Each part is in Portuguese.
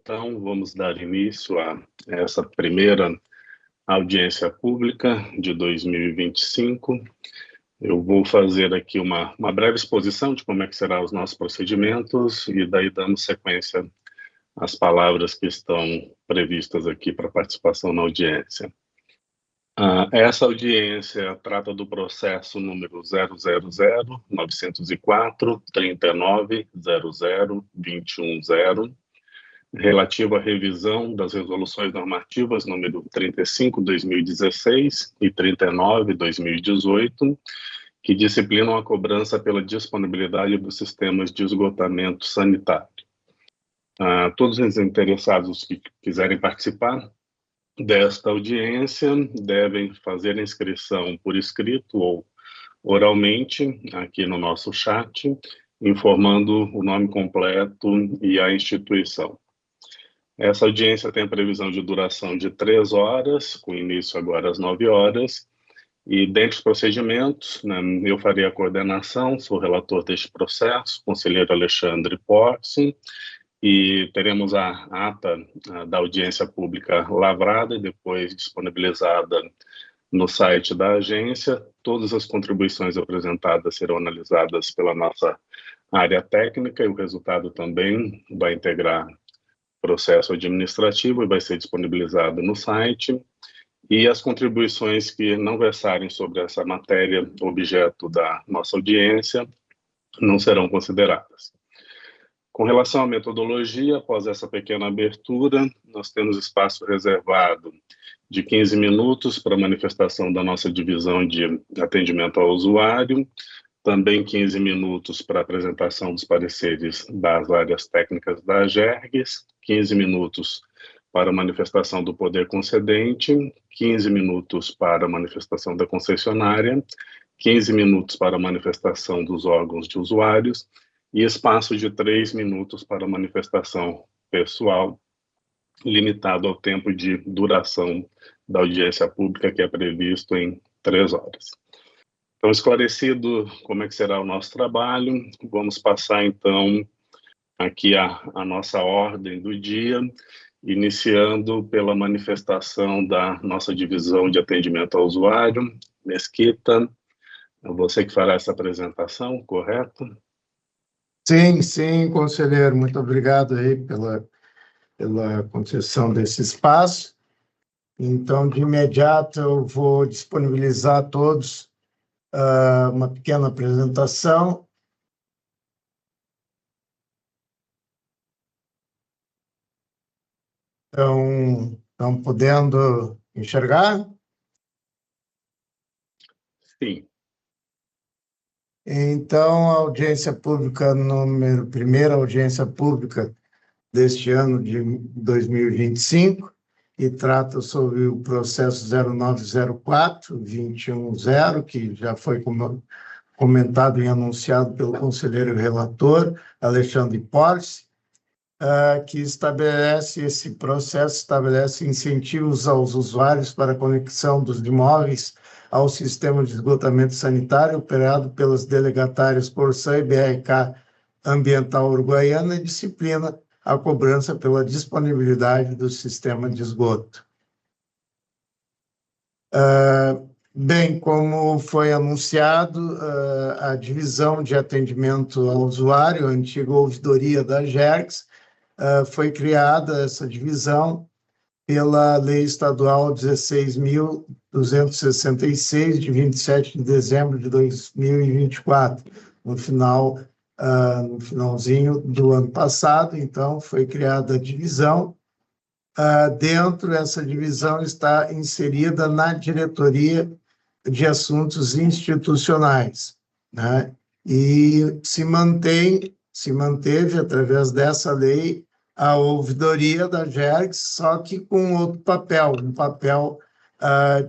Então, vamos dar início a essa primeira audiência pública de 2025. Eu vou fazer aqui uma breve exposição de como é que serão os nossos procedimentos e daí damos sequência às palavras que estão previstas aqui para participação na audiência. Essa audiência trata do processo número 000-904-3900-210, relativo à revisão das resoluções normativas número 35/2016 e 39/2018, que disciplinam a cobrança pela disponibilidade dos sistemas de esgotamento sanitário. Todos os interessados que quiserem participar desta audiência devem fazer a inscrição por escrito ou oralmente aqui no nosso chat, informando o nome completo e a instituição. Essa audiência tem a previsão de duração de 3 horas, com início agora às 9 horas, e dentre os procedimentos, eu farei a coordenação, sou relator deste processo, conselheiro Alexandre Porce, e teremos a ata da audiência pública lavrada e depois disponibilizada no site da agência. Todas as contribuições apresentadas serão analisadas pela nossa área técnica e o resultado também vai integrar processo administrativo e vai ser disponibilizado no site. E as contribuições que não versarem sobre essa matéria objeto da nossa audiência não serão consideradas. Com relação à metodologia, após essa pequena abertura, nós temos espaço reservado de 15 minutos para manifestação da nossa divisão de atendimento ao usuário, também 15 minutos para apresentação dos pareceres das áreas técnicas da AGERGS, 15 minutos para manifestação do poder concedente, 15 minutos para manifestação da concessionária, 15 minutos para manifestação dos órgãos de usuários, e espaço de 3 minutos para manifestação pessoal, limitado ao tempo de duração da audiência pública, que é previsto em 3 horas. Então, esclarecido como é que será o nosso trabalho, vamos passar, então, aqui a nossa ordem do dia, iniciando pela manifestação da nossa divisão de atendimento ao usuário. Mesquita, é você que fará essa apresentação, correto? Sim, conselheiro, muito obrigado aí pela concessão desse espaço. Então, de imediato, eu vou disponibilizar a todos uma pequena apresentação. Então, estão podendo enxergar? Sim. Então, a audiência pública primeira audiência pública deste ano de 2025, e trata sobre o processo 0904-210, que já foi comentado e anunciado pelo conselheiro relator Alexandre Porce, que esse processo estabelece incentivos aos usuários para a conexão dos imóveis ao sistema de esgotamento sanitário operado pelas delegatárias Corsã e BRK Ambiental Uruguaiana e disciplina a cobrança pela disponibilidade do sistema de esgoto. Bem, como foi anunciado, a divisão de atendimento ao usuário, a antiga ouvidoria da AGERGS, foi criada essa divisão pela Lei Estadual 16.266, de 27 de dezembro de 2024, no finalzinho do ano passado. Então, foi criada a divisão. Dentro dessa divisão está inserida na Diretoria de Assuntos Institucionais, né? E se manteve, através dessa lei, a ouvidoria da AGERGS, só que com outro papel, um papel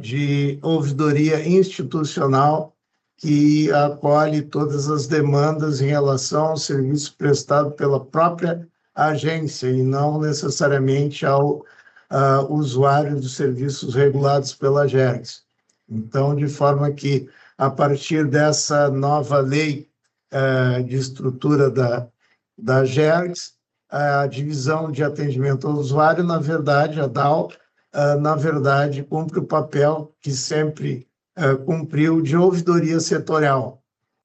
de ouvidoria institucional, que acolhe todas as demandas em relação ao serviço prestado pela própria agência e não necessariamente ao usuário dos serviços regulados pela AGERGS. Então, de forma que, a partir dessa nova lei de estrutura da AGERGS, a divisão de atendimento ao usuário, na verdade, a DAO, na verdade, cumpre o papel que sempre cumpriu de ouvidoria setorial,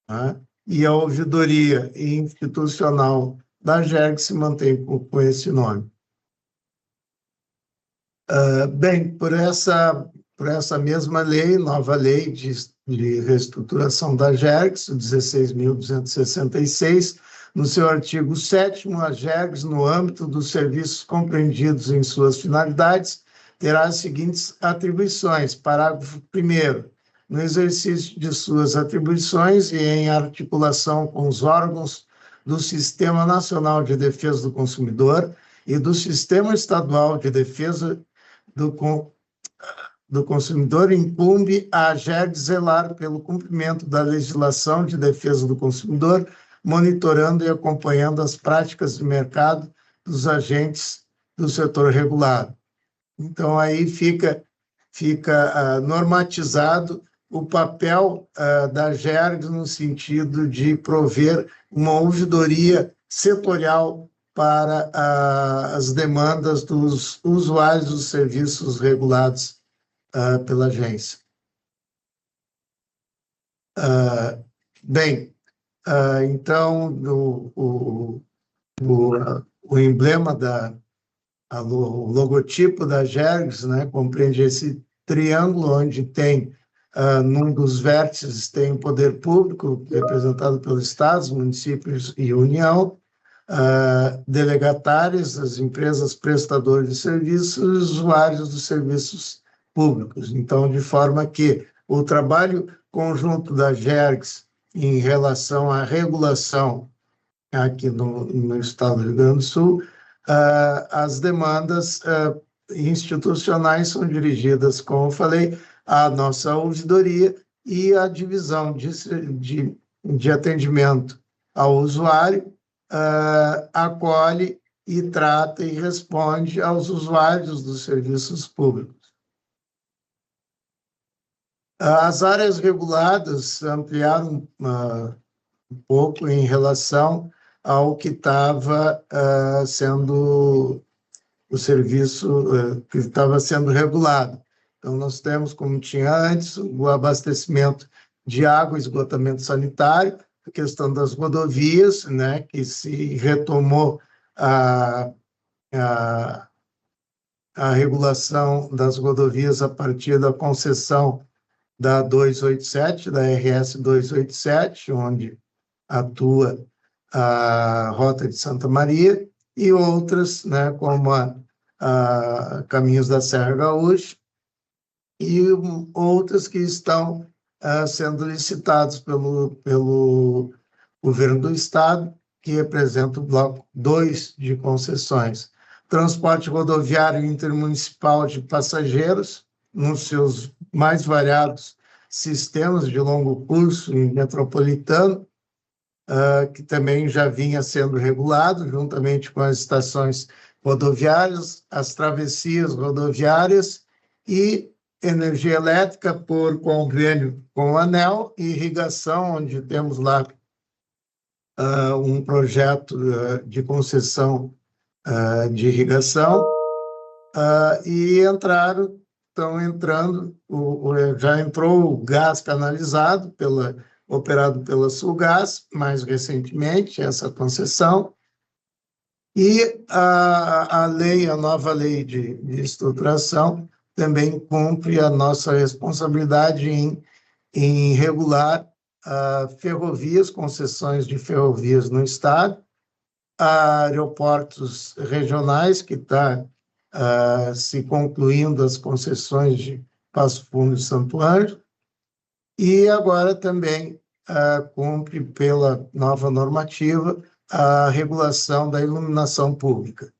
né? E a ouvidoria institucional da GERG se mantém com esse nome. Bem, por essa mesma lei, nova lei de reestruturação da GERGS, 16.266, no seu artigo 7º, a GERGS, no âmbito dos serviços compreendidos em suas finalidades, terá as seguintes atribuições. Parágrafo 1º. No exercício de suas atribuições e em articulação com os órgãos do Sistema Nacional de Defesa do Consumidor e do Sistema Estadual de Defesa do Consumidor, incumbe à GERG zelar pelo cumprimento da legislação de defesa do consumidor, monitorando e acompanhando as práticas de mercado dos agentes do setor regulado. Então, aí fica normatizado o papel da GERG no sentido de prover uma ouvidoria setorial para as demandas dos usuários dos serviços regulados pela agência. Bem, então, o emblema, o logotipo da GERGS, né, compreende esse triângulo onde tem, num dos vértices, tem o poder público, representado pelos estados, municípios e União, delegatários, as empresas prestadoras de serviços e usuários dos serviços públicos. Então, de forma que o trabalho conjunto da GERGS em relação à regulação aqui no estado do Rio Grande do Sul, as demandas institucionais são dirigidas, como eu falei, à nossa ouvidoria e à divisão de atendimento ao usuário, acolhe e trata e responde aos usuários dos serviços públicos. As áreas reguladas ampliaram um pouco em relação ao que estava sendo o serviço que estava sendo regulado. Então, nós temos, como tinha antes, o abastecimento de água, esgotamento sanitário, a questão das rodovias, né, que se retomou a regulação das rodovias a partir da concessão da 287, da RS 287, onde atua a Rota de Santa Maria, e outras, né, como a Caminhos da Serra Gaúcha, e outras que estão sendo licitados pelo governo do estado, que representa o bloco 2 de concessões. Transporte rodoviário intermunicipal de passageiros, nos seus mais variados sistemas de longo curso e metropolitano, que também já vinha sendo regulado, juntamente com as estações rodoviárias, as travessias rodoviárias e energia elétrica por convênio com o ANEEL e irrigação, onde temos lá um projeto de concessão de irrigação, e estão entrando, já entrou o gás canalizado, operado pela Sulgás, mais recentemente, essa concessão, e a nova lei de estruturação também cumpre a nossa responsabilidade em regular ferrovias, concessões de ferrovias no estado, aeroportos regionais, que está se concluindo as concessões de Passo Fundo e Santo Ângelo, e agora também cumpre pela nova normativa a regulação da iluminação pública.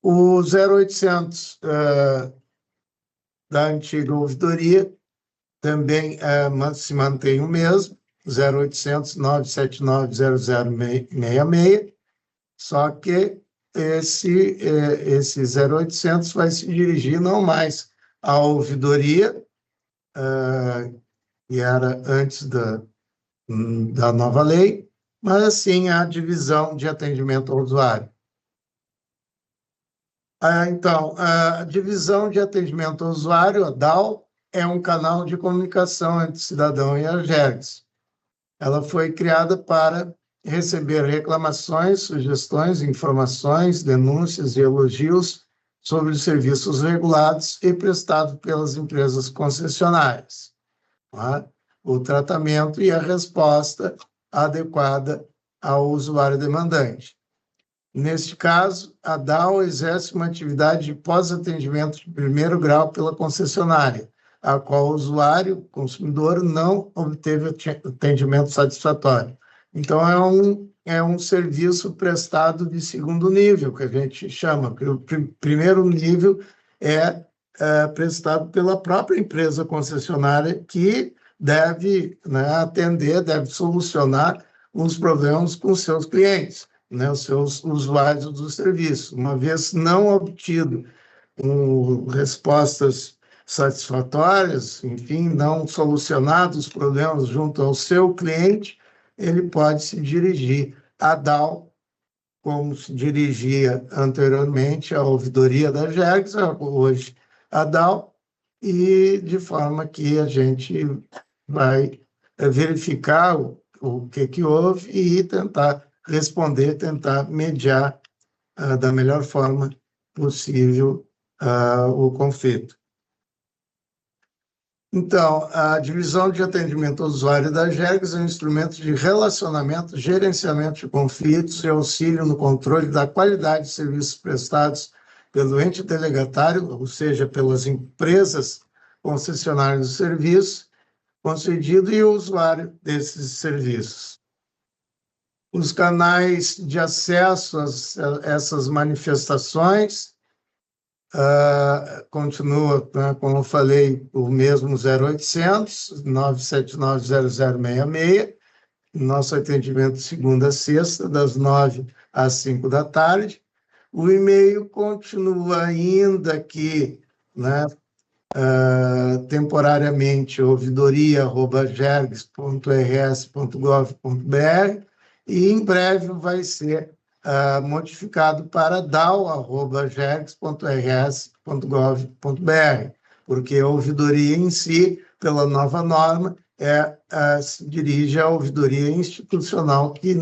O 0800 da antiga ouvidoria também se mantém o mesmo, 0800 979 0066, só que esse 0800 vai se dirigir não mais à ouvidoria, que era antes da nova lei, mas assim a divisão de atendimento ao usuário. Então, a divisão de atendimento ao usuário, a DAO, é um canal de comunicação entre o cidadão e a Agergs. Ela foi criada para receber reclamações, sugestões, informações, denúncias e elogios sobre os serviços regulados e prestados pelas empresas concessionárias. Tá? O tratamento e a resposta adequada ao usuário demandante. Neste caso, a DAO exerce uma atividade de pós-atendimento de primeiro grau pela concessionária, a qual o usuário, consumidor, não obteve atendimento satisfatório. Então, é um serviço prestado de segundo nível, que a gente chama, porque o primeiro nível é prestado pela própria empresa concessionária, que deve, né, atender, deve solucionar os problemas com seus clientes, né, os seus usuários do serviço. Uma vez não obtido respostas satisfatórias, enfim, não solucionados os problemas junto ao seu cliente, ele pode se dirigir à DAO, como se dirigia anteriormente à ouvidoria da Agergs, hoje a DAO, e de forma que a gente vai verificar o que houve e tentar responder, tentar mediar da melhor forma possível o conflito. Então, a divisão de atendimento ao usuário da Agergs é um instrumento de relacionamento, gerenciamento de conflitos e auxílio no controle da qualidade de serviços prestados pelo ente delegatário, ou seja, pelas empresas concessionárias do serviço concedido e o usuário desses serviços. Os canais de acesso a essas manifestações continua, né, como eu falei, o mesmo 0800 979 0066, nosso atendimento segunda a sexta, das 9 às 5 da tarde. O e-mail continua ainda aqui, né, temporariamente, ouvidoria@gergs.rs.gov.br, e em breve vai ser modificado para dao@gergs.rs.gov.br, porque a ouvidoria em si, pela nova norma, se dirige à ouvidoria institucional, que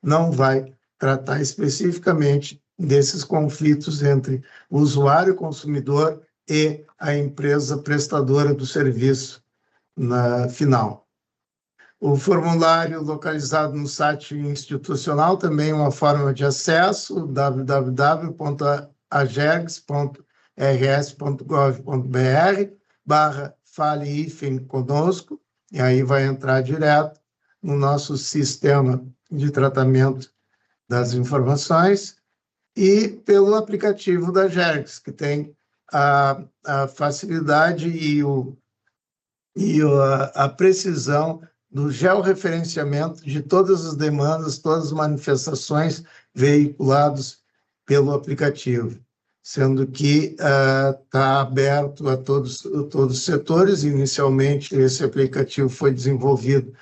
não vai tratar especificamente desses conflitos entre o usuário, consumidor, e a empresa prestadora do serviço final. O formulário localizado no site institucional também é uma forma de acesso, www.agergs.rs.gov.br/fale-conosco, e aí vai entrar direto no nosso sistema de tratamento das informações, e pelo aplicativo da Agergs, que tem a facilidade a precisão do georreferenciamento de todas as demandas, todas as manifestações veiculadas pelo aplicativo, sendo que está aberto a todos os setores. Inicialmente, esse aplicativo foi desenvolvido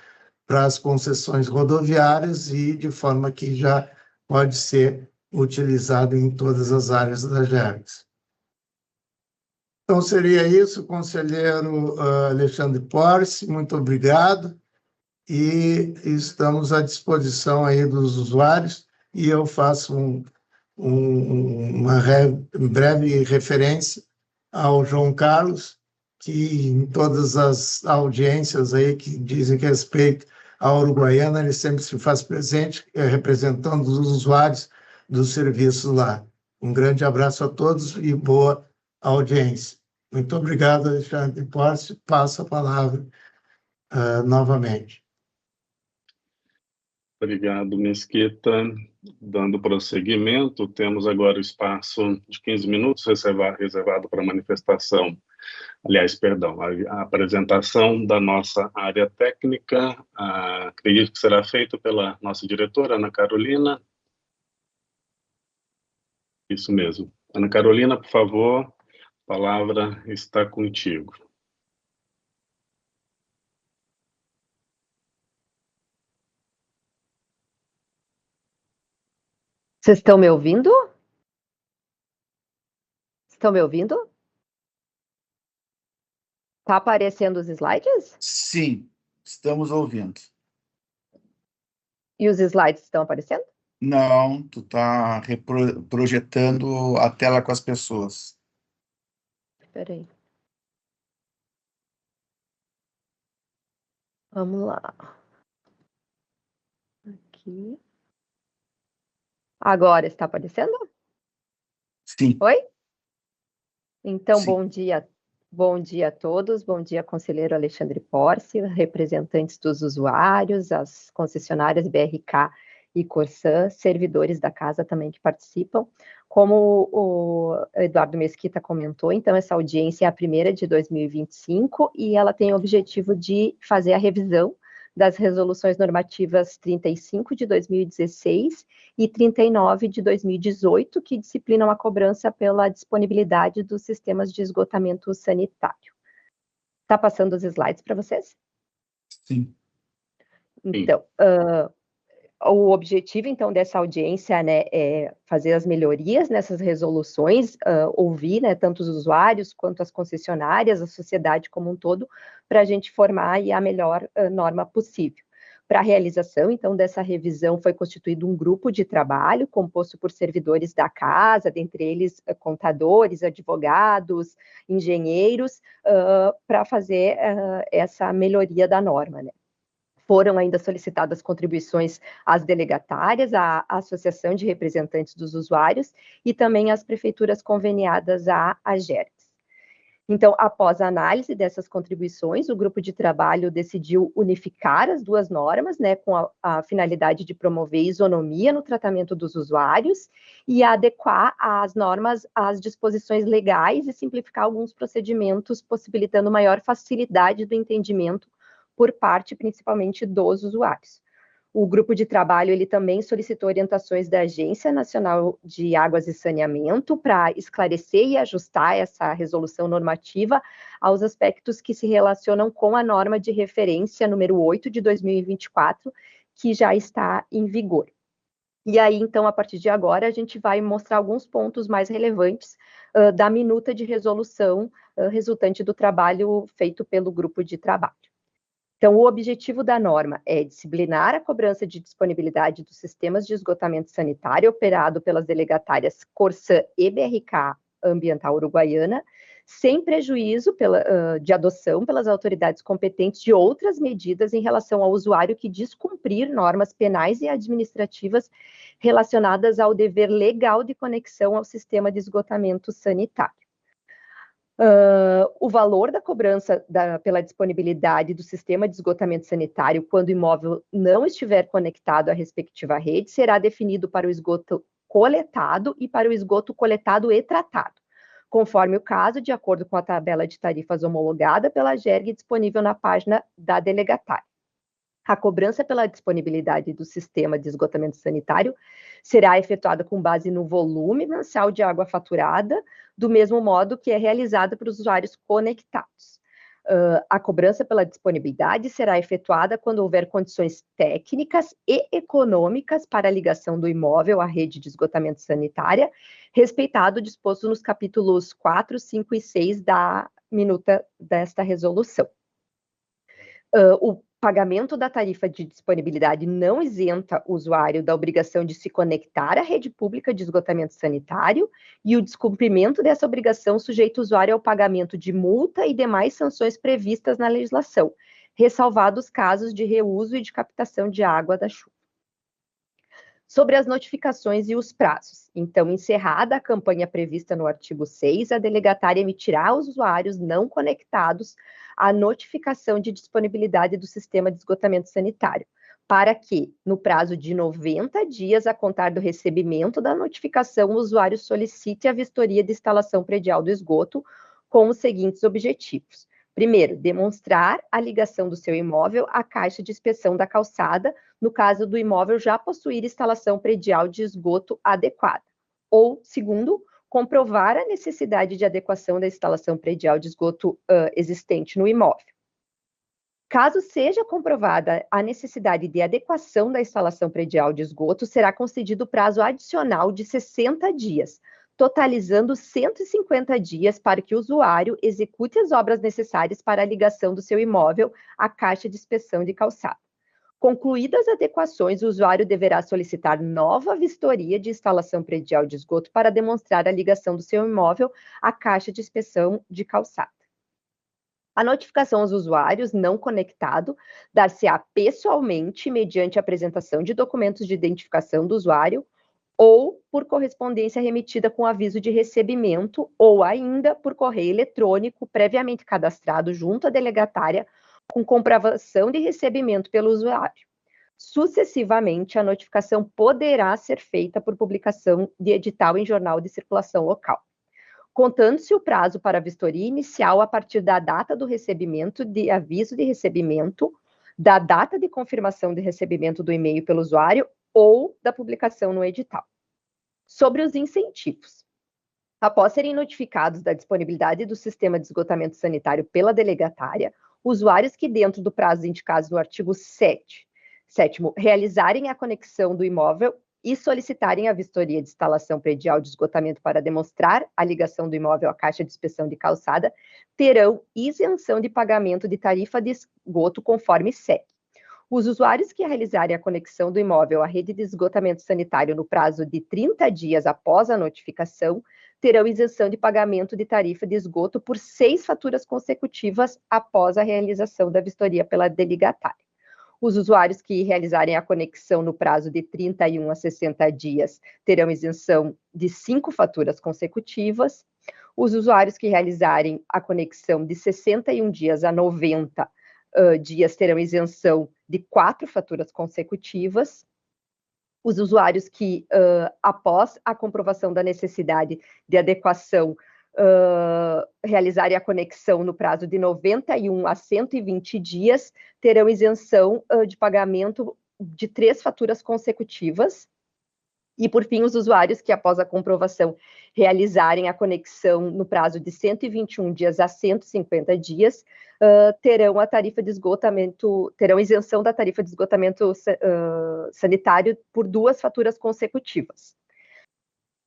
para as concessões rodoviárias e de forma que já pode ser utilizado em todas as áreas da Agergs. Então, seria isso, conselheiro Alexandre Porce, muito obrigado, e estamos à disposição aí dos usuários, e eu faço uma breve referência ao João Carlos, que em todas as audiências aí que dizem respeito à Uruguaiana, ele sempre se faz presente, representando os usuários dos serviços lá. Um grande abraço a todos e boa audiência. Muito obrigado, Alexandre Porce. Passo a palavra novamente. Obrigado, Mesquita. Dando prosseguimento, temos agora o espaço de 15 minutos reservado para manifestação. Aliás, perdão, a apresentação da nossa área técnica, acredito que será feita pela nossa diretora, Ana Carolina. Isso mesmo. Ana Carolina, por favor, a palavra está contigo. Vocês estão me ouvindo? Estão me ouvindo? Está aparecendo os slides? Sim, estamos ouvindo. E os slides estão aparecendo? Não, tu está projetando a tela com as pessoas. Espera aí. Vamos lá. Aqui. Agora está aparecendo? Sim. Oi? Então, Sim. bom dia a todos, bom dia, conselheiro Alexandre Porce, representantes dos usuários, as concessionárias BRK e Corsan, servidores da casa também que participam. Como o Eduardo Mesquita comentou, então essa audiência é a primeira de 2025 e ela tem o objetivo de fazer a revisão das resoluções normativas 35 de 2016 e 39 de 2018, que disciplinam a cobrança pela disponibilidade dos sistemas de esgotamento sanitário. Está passando os slides para vocês? Sim. Então, o objetivo, então, dessa audiência, né, é fazer as melhorias nessas resoluções, ouvir, né, tanto os usuários quanto as concessionárias, a sociedade como um todo, para a gente formar aí a melhor norma possível. Para a realização, então, dessa revisão foi constituído um grupo de trabalho composto por servidores da casa, dentre eles contadores, advogados, engenheiros, para fazer essa melhoria da norma, né. Foram ainda solicitadas contribuições às delegatárias, à Associação de Representantes dos Usuários e também às prefeituras conveniadas à AGERGS. Então, após a análise dessas contribuições, o grupo de trabalho decidiu unificar as duas normas, né, com a finalidade de promover isonomia no tratamento dos usuários e adequar as normas às disposições legais e simplificar alguns procedimentos, possibilitando maior facilidade do entendimento por parte, principalmente, dos usuários. O grupo de trabalho, ele também solicitou orientações da Agência Nacional de Águas e Saneamento para esclarecer e ajustar essa resolução normativa aos aspectos que se relacionam com a norma de referência número 8 de 2024, que já está em vigor. E aí, então, a partir de agora, a gente vai mostrar alguns pontos mais relevantes da minuta de resolução resultante do trabalho feito pelo grupo de trabalho. Então, o objetivo da norma é disciplinar a cobrança de disponibilidade dos sistemas de esgotamento sanitário operado pelas delegatárias Corsan e BRK Ambiental Uruguaiana, sem prejuízo de adoção pelas autoridades competentes de outras medidas em relação ao usuário que descumprir normas penais e administrativas relacionadas ao dever legal de conexão ao sistema de esgotamento sanitário. O valor da cobrança pela disponibilidade do sistema de esgotamento sanitário quando o imóvel não estiver conectado à respectiva rede será definido para o esgoto coletado e para o esgoto coletado e tratado, conforme o caso, de acordo com a tabela de tarifas homologada pela AGERG disponível na página da delegatária. A cobrança pela disponibilidade do sistema de esgotamento sanitário será efetuada com base no volume mensal de água faturada, do mesmo modo que é realizada para os usuários conectados. A cobrança pela disponibilidade será efetuada quando houver condições técnicas e econômicas para a ligação do imóvel à rede de esgotamento sanitária, respeitado o disposto nos capítulos 4, 5 e 6 da minuta desta resolução. O pagamento da tarifa de disponibilidade não isenta o usuário da obrigação de se conectar à rede pública de esgotamento sanitário e o descumprimento dessa obrigação sujeita o usuário ao pagamento de multa e demais sanções previstas na legislação, ressalvados casos de reuso e de captação de água da chuva. Sobre as notificações e os prazos. Então, encerrada a campanha prevista no artigo 6, a delegatária emitirá aos usuários não conectados a notificação de disponibilidade do sistema de esgotamento sanitário, para que, no prazo de 90 dias a contar do recebimento da notificação, o usuário solicite a vistoria de instalação predial do esgoto com os seguintes objetivos. Primeiro, demonstrar a ligação do seu imóvel à caixa de inspeção da calçada, no caso do imóvel já possuir instalação predial de esgoto adequada. Ou, segundo, comprovar a necessidade de adequação da instalação predial de esgoto existente no imóvel. Caso seja comprovada a necessidade de adequação da instalação predial de esgoto, será concedido prazo adicional de 60 dias, totalizando 150 dias para que o usuário execute as obras necessárias para a ligação do seu imóvel à caixa de inspeção de calçada. Concluídas as adequações, o usuário deverá solicitar nova vistoria de instalação predial de esgoto para demonstrar a ligação do seu imóvel à caixa de inspeção de calçada. A notificação aos usuários não conectado dar-se-á pessoalmente mediante apresentação de documentos de identificação do usuário ou por correspondência remetida com aviso de recebimento ou ainda por correio eletrônico previamente cadastrado junto à delegatária com comprovação de recebimento pelo usuário. Sucessivamente, a notificação poderá ser feita por publicação de edital em jornal de circulação local. Contando-se o prazo para a vistoria inicial a partir da data do recebimento de aviso de recebimento, da data de confirmação de recebimento do e-mail pelo usuário ou da publicação no edital. Sobre os incentivos. Após serem notificados da disponibilidade do sistema de esgotamento sanitário pela delegatária, usuários que, dentro do prazo indicado no artigo 7º, realizarem a conexão do imóvel e solicitarem a vistoria de instalação predial de esgotamento para demonstrar a ligação do imóvel à caixa de inspeção de calçada, terão isenção de pagamento de tarifa de esgoto conforme segue. Os usuários que realizarem a conexão do imóvel à rede de esgotamento sanitário no prazo de 30 dias após a notificação, terão isenção de pagamento de tarifa de esgoto por 6 faturas consecutivas após a realização da vistoria pela delegatária. Os usuários que realizarem a conexão no prazo de 31 a 60 dias terão isenção de 5 faturas consecutivas. Os usuários que realizarem a conexão de 61 dias a 90 dias terão isenção de 4 faturas consecutivas. Os usuários que, após a comprovação da necessidade de adequação, realizarem a conexão no prazo de 91 a 120 dias, terão isenção de pagamento de 3 faturas consecutivas. E, por fim, os usuários que, após a comprovação, realizarem a conexão no prazo de 121 dias a 150 dias, terão a tarifa de esgotamento, terão isenção da tarifa de esgotamento sanitário por 2 faturas consecutivas.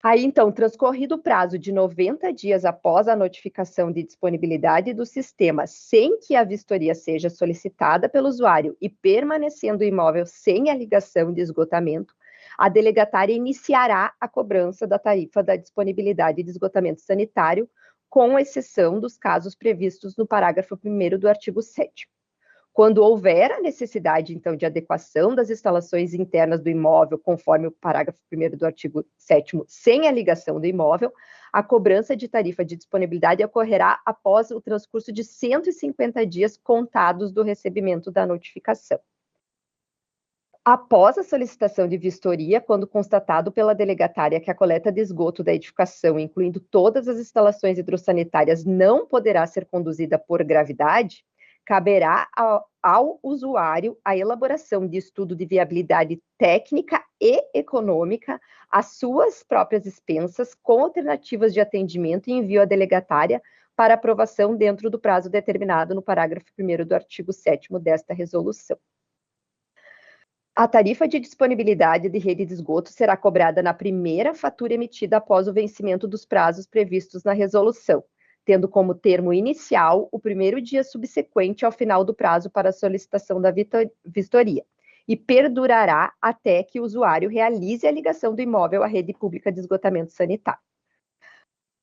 Aí, então, transcorrido o prazo de 90 dias após a notificação de disponibilidade do sistema, sem que a vistoria seja solicitada pelo usuário e permanecendo o imóvel sem a ligação de esgotamento, a delegatária iniciará a cobrança da tarifa da disponibilidade de esgotamento sanitário, com exceção dos casos previstos no parágrafo 1º do artigo 7º. Quando houver a necessidade, então, de adequação das instalações internas do imóvel, conforme o parágrafo 1º do artigo 7º, sem a ligação do imóvel, a cobrança de tarifa de disponibilidade ocorrerá após o transcurso de 150 dias contados do recebimento da notificação. Após a solicitação de vistoria, quando constatado pela delegatária que a coleta de esgoto da edificação, incluindo todas as instalações hidrossanitárias, não poderá ser conduzida por gravidade, caberá ao usuário a elaboração de estudo de viabilidade técnica e econômica às suas próprias expensas, com alternativas de atendimento e envio à delegatária para aprovação dentro do prazo determinado no parágrafo 1º do artigo 7º desta resolução. A tarifa de disponibilidade de rede de esgoto será cobrada na primeira fatura emitida após o vencimento dos prazos previstos na resolução, tendo como termo inicial o primeiro dia subsequente ao final do prazo para a solicitação da vistoria, e perdurará até que o usuário realize a ligação do imóvel à rede pública de esgotamento sanitário.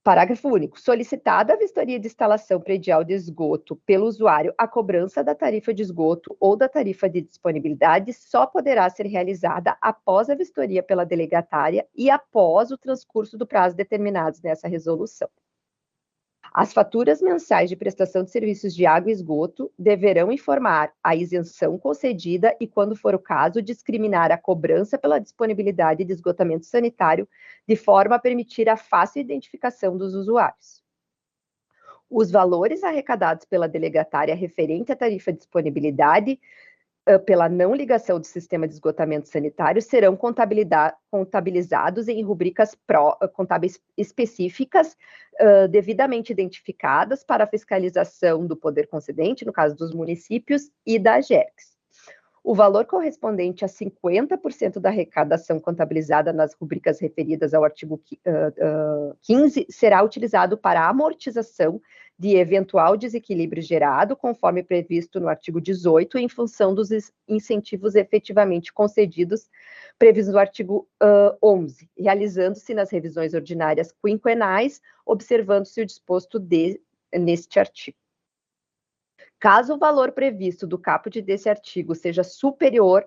Parágrafo único. Solicitada a vistoria de instalação predial de esgoto pelo usuário, a cobrança da tarifa de esgoto ou da tarifa de disponibilidade só poderá ser realizada após a vistoria pela delegatária e após o transcurso do prazo determinados nessa resolução. As faturas mensais de prestação de serviços de água e esgoto deverão informar a isenção concedida e, quando for o caso, discriminar a cobrança pela disponibilidade de esgotamento sanitário, de forma a permitir a fácil identificação dos usuários. Os valores arrecadados pela delegatária referente à tarifa de disponibilidade pela não ligação do sistema de esgotamento sanitário serão contabilizados em rubricas contábeis específicas, devidamente identificadas para a fiscalização do poder concedente, no caso dos municípios, e da AGERGS. O valor correspondente a 50% da arrecadação contabilizada nas rubricas referidas ao artigo 15 será utilizado para a amortização de eventual desequilíbrio gerado, conforme previsto no artigo 18, em função dos incentivos efetivamente concedidos, previstos no artigo 11, realizando-se nas revisões ordinárias quinquenais, observando-se o disposto neste artigo. Caso o valor previsto do caput desse artigo seja superior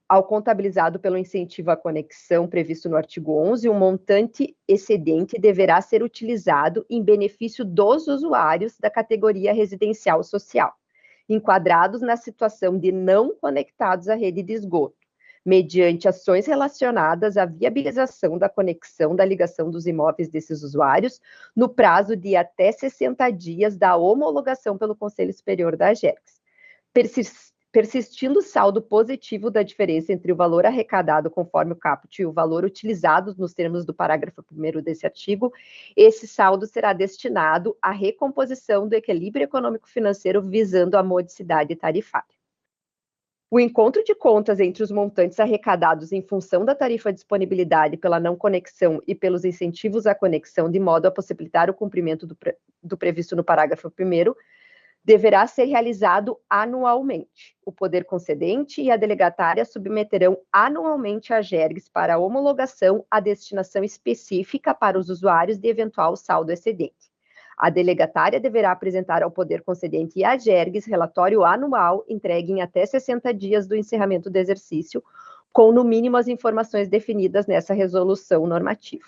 ao contabilizado pelo incentivo à conexão previsto no artigo 11, o montante excedente deverá ser utilizado em benefício dos usuários da categoria residencial social, enquadrados na situação de não conectados à rede de esgoto, mediante ações relacionadas à viabilização da conexão da ligação dos imóveis desses usuários, no prazo de até 60 dias da homologação pelo Conselho Superior da AGERGS. Persistindo o saldo positivo da diferença entre o valor arrecadado conforme o caput e o valor utilizado nos termos do parágrafo 1º desse artigo, esse saldo será destinado à recomposição do equilíbrio econômico-financeiro visando a modicidade tarifária. O encontro de contas entre os montantes arrecadados em função da tarifa de disponibilidade pela não conexão e pelos incentivos à conexão, de modo a possibilitar o cumprimento do previsto no parágrafo 1º, deverá ser realizado anualmente. O poder concedente e a delegatária submeterão anualmente à AGERGS para homologação a destinação específica para os usuários de eventual saldo excedente. A delegatária deverá apresentar ao poder concedente e à AGERGS relatório anual entregue em até 60 dias do encerramento do exercício, com no mínimo as informações definidas nessa resolução normativa.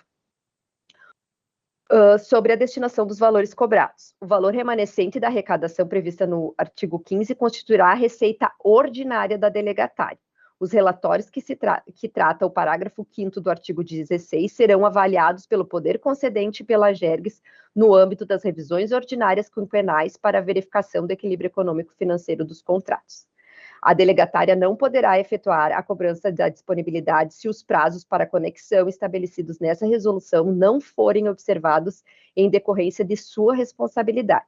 Sobre a destinação dos valores cobrados. O valor remanescente da arrecadação prevista no artigo 15 constituirá a receita ordinária da delegatária. Os relatórios que trata o parágrafo 5º do artigo 16 serão avaliados pelo poder concedente e pela AGERGS no âmbito das revisões ordinárias quinquenais para a verificação do equilíbrio econômico-financeiro dos contratos. A delegatária não poderá efetuar a cobrança da disponibilidade se os prazos para conexão estabelecidos nessa resolução não forem observados em decorrência de sua responsabilidade.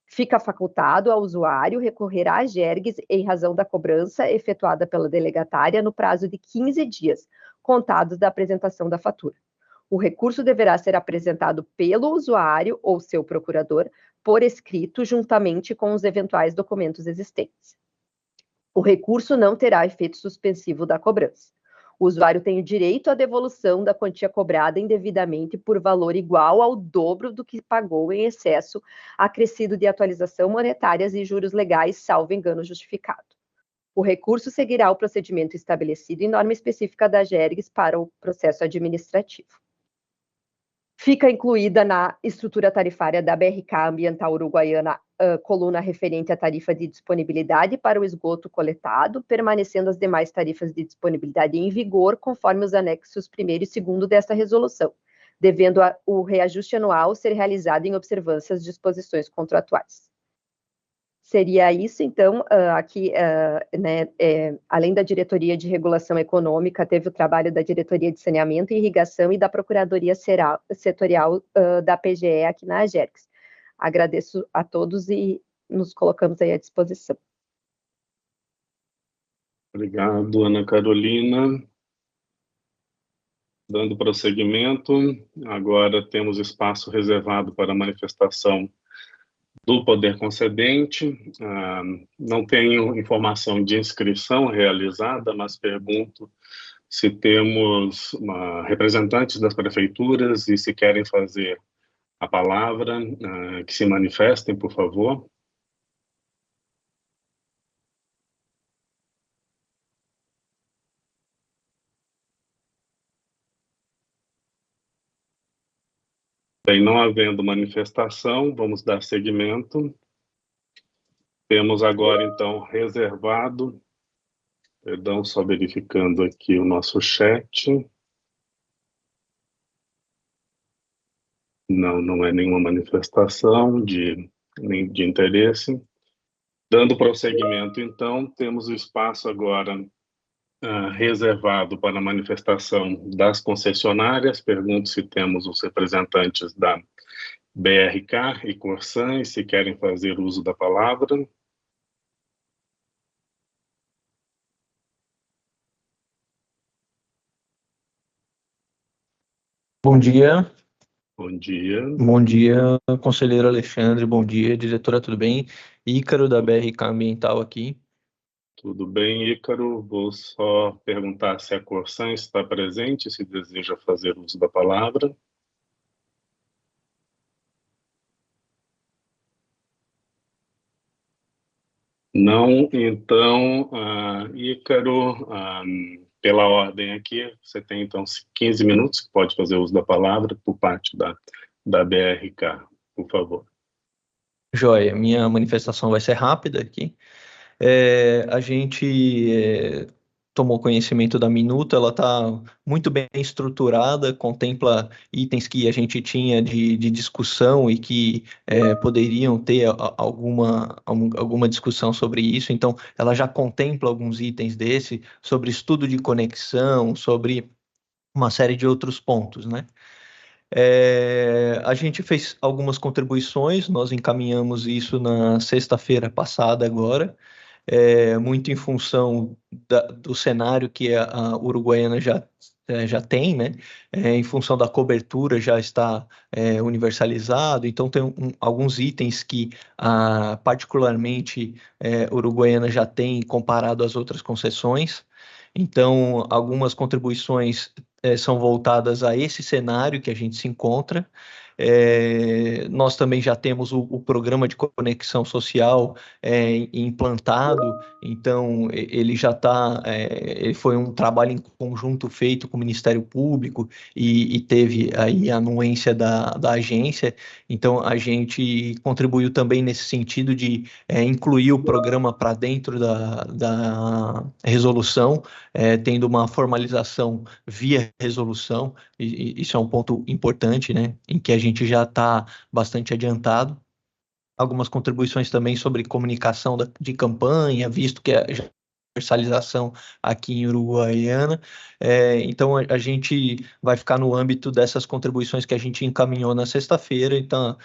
Fica facultado ao usuário recorrer à AGERGS em razão da cobrança efetuada pela delegatária no prazo de 15 dias, contados da apresentação da fatura. O recurso deverá ser apresentado pelo usuário ou seu procurador por escrito, juntamente com os eventuais documentos existentes. O recurso não terá efeito suspensivo da cobrança. O usuário tem o direito à devolução da quantia cobrada indevidamente por valor igual ao dobro do que pagou em excesso, acrescido de atualização monetárias e juros legais, salvo engano justificado. O recurso seguirá o procedimento estabelecido em norma específica da AGERGS para o processo administrativo. Fica incluída na estrutura tarifária da BRK Ambiental Uruguaiana coluna referente à tarifa de disponibilidade para o esgoto coletado, permanecendo as demais tarifas de disponibilidade em vigor, conforme os anexos 1º e 2º desta resolução, devendo o reajuste anual ser realizado em observância às disposições contratuais. Seria isso, então, aqui, além da Diretoria de Regulação Econômica, teve o trabalho da Diretoria de Saneamento e Irrigação e da Procuradoria Setorial da PGE aqui na AGERGS. Agradeço a todos e nos colocamos aí à disposição. Obrigado, Ana Carolina. Dando prosseguimento, agora temos espaço reservado para manifestação do poder concedente. Não tenho informação de inscrição realizada, mas pergunto se temos representantes das prefeituras e se querem fazer a palavra, que se manifestem, por favor. Bem, não havendo manifestação, vamos dar seguimento. Temos agora, então, reservado, perdão, só verificando aqui o nosso chat. Não é nenhuma manifestação nem de interesse. Dando prosseguimento, então, temos o espaço agora reservado para a manifestação das concessionárias. Pergunto se temos os representantes da BRK e Corsan, e se querem fazer uso da palavra. Bom dia. Bom dia. Bom dia, conselheiro Alexandre. Bom dia, diretora, tudo bem? Ícaro, da BRK Ambiental aqui. Tudo bem, Ícaro. Vou só perguntar se a Corsan está presente, se deseja fazer uso da palavra. Não, então, Ícaro, pela ordem aqui, você tem então 15 minutos, que pode fazer uso da palavra por parte da BRK, por favor. Joia, minha manifestação vai ser rápida aqui. A gente tomou conhecimento da minuta, ela está muito bem estruturada, contempla itens que a gente tinha de discussão e que poderiam ter alguma discussão sobre isso. Então, ela já contempla alguns itens sobre estudo de conexão, sobre uma série de outros pontos, né? A gente fez algumas contribuições, nós encaminhamos isso na sexta-feira passada agora, muito em função do cenário que a Uruguaiana já tem, né? Em função da cobertura já está universalizado, então tem alguns itens que particularmente Uruguaiana já tem comparado às outras concessões. Então, algumas contribuições são voltadas a esse cenário que a gente se encontra. Nós também já temos o programa de conexão social implantado, então ele já está, ele foi um trabalho em conjunto feito com o Ministério Público e teve aí a anuência da agência, então a gente contribuiu também nesse sentido de incluir o programa para dentro da resolução, tendo uma formalização via resolução, e isso é um ponto importante, né, em que a gente já está bastante adiantado. Algumas contribuições também sobre comunicação de campanha, visto que a universalização aqui em Uruguaiana. Então, a gente vai ficar no âmbito dessas contribuições que a gente encaminhou na sexta-feira, então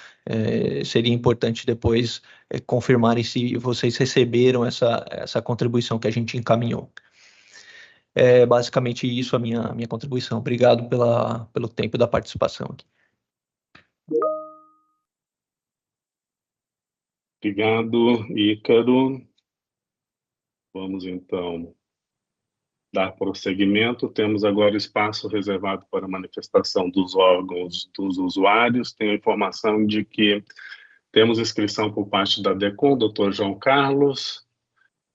seria importante depois confirmarem se vocês receberam essa contribuição que a gente encaminhou. Basicamente isso a minha contribuição. Obrigado pelo tempo da participação aqui. Obrigado, Ícaro. Vamos, então, dar prosseguimento. Temos agora espaço reservado para a manifestação dos órgãos dos usuários. Tenho a informação de que temos inscrição por parte da DECOM, Dr. João Carlos,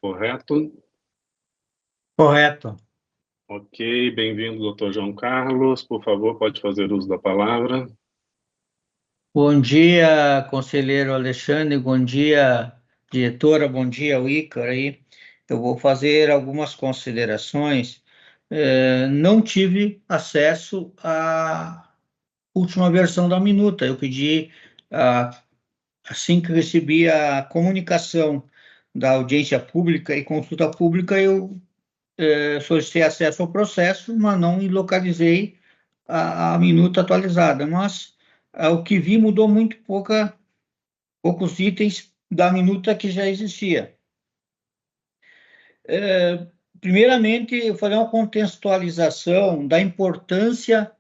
correto? Correto. Ok, bem-vindo, Dr. João Carlos. Por favor, pode fazer uso da palavra. Bom dia, conselheiro Alexandre, bom dia, diretora, bom dia, Ícaro aí. Eu vou fazer algumas considerações. Não tive acesso à última versão da minuta. Eu pedi, assim que recebi a comunicação da audiência pública e consulta pública, eu solicitei acesso ao processo, mas não localizei a minuta atualizada. Mas o que vi mudou muito poucos itens da minuta que já existia. Primeiramente, eu falei uma contextualização da importância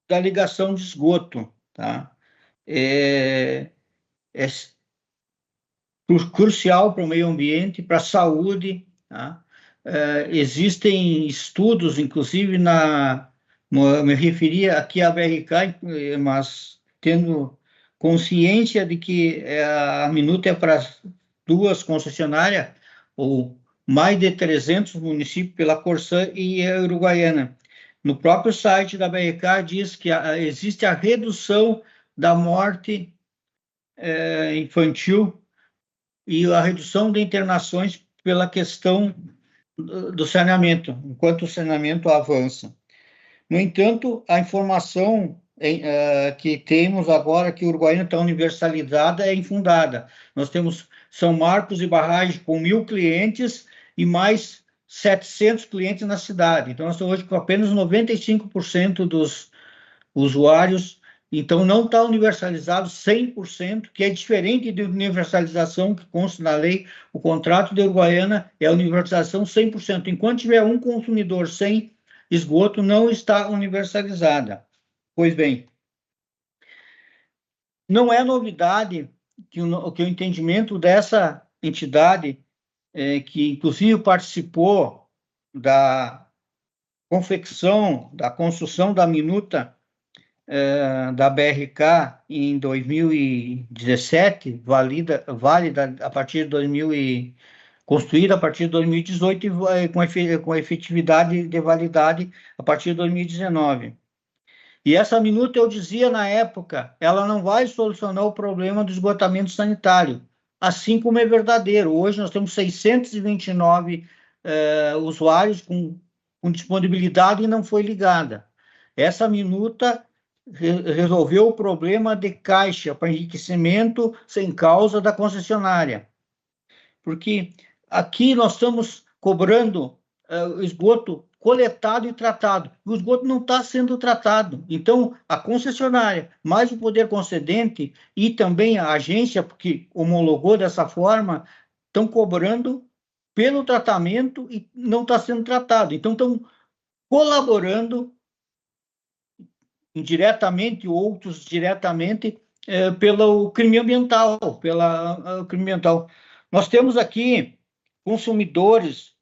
da ligação de esgoto, tá? É crucial para o meio ambiente, para a saúde, tá? Existem estudos, inclusive me referia aqui à BRK, mas tendo consciência de que a minuta é para 2 concessionárias, ou mais de 300 municípios pela Corsan e a Uruguaiana. No próprio site da BRK diz que existe a redução da morte infantil e a redução de internações pela questão do saneamento, enquanto o saneamento avança. No entanto, a informação que temos agora, que Uruguaiana está universalizada, é infundada. Nós temos São Marcos e Barragem com 1.000 clientes e mais 700 clientes na cidade. Então, nós estamos hoje com apenas 95% dos usuários. Então, não está universalizado 100%, que é diferente de universalização que consta na lei. O contrato de Uruguaiana é a universalização 100%. Enquanto tiver um consumidor sem esgoto, não está universalizada. Pois bem, não é novidade que o entendimento dessa entidade, que inclusive participou da confecção, da construção da minuta da BRK em 2017, válida a partir de construída a partir de 2018 e com efetividade de validade a partir de 2019. E essa minuta, eu dizia na época, ela não vai solucionar o problema do esgotamento sanitário, assim como é verdadeiro. Hoje nós temos 629 usuários com disponibilidade e não foi ligada. Essa minuta resolveu o problema de caixa para enriquecimento sem causa da concessionária. Porque aqui nós estamos cobrando esgoto coletado e tratado. O esgoto não está sendo tratado. Então, a concessionária, mais o poder concedente e também a agência, porque homologou dessa forma, estão cobrando pelo tratamento e não está sendo tratado. Então, estão colaborando indiretamente, outros diretamente, pelo crime ambiental, crime ambiental. Nós temos aqui consumidores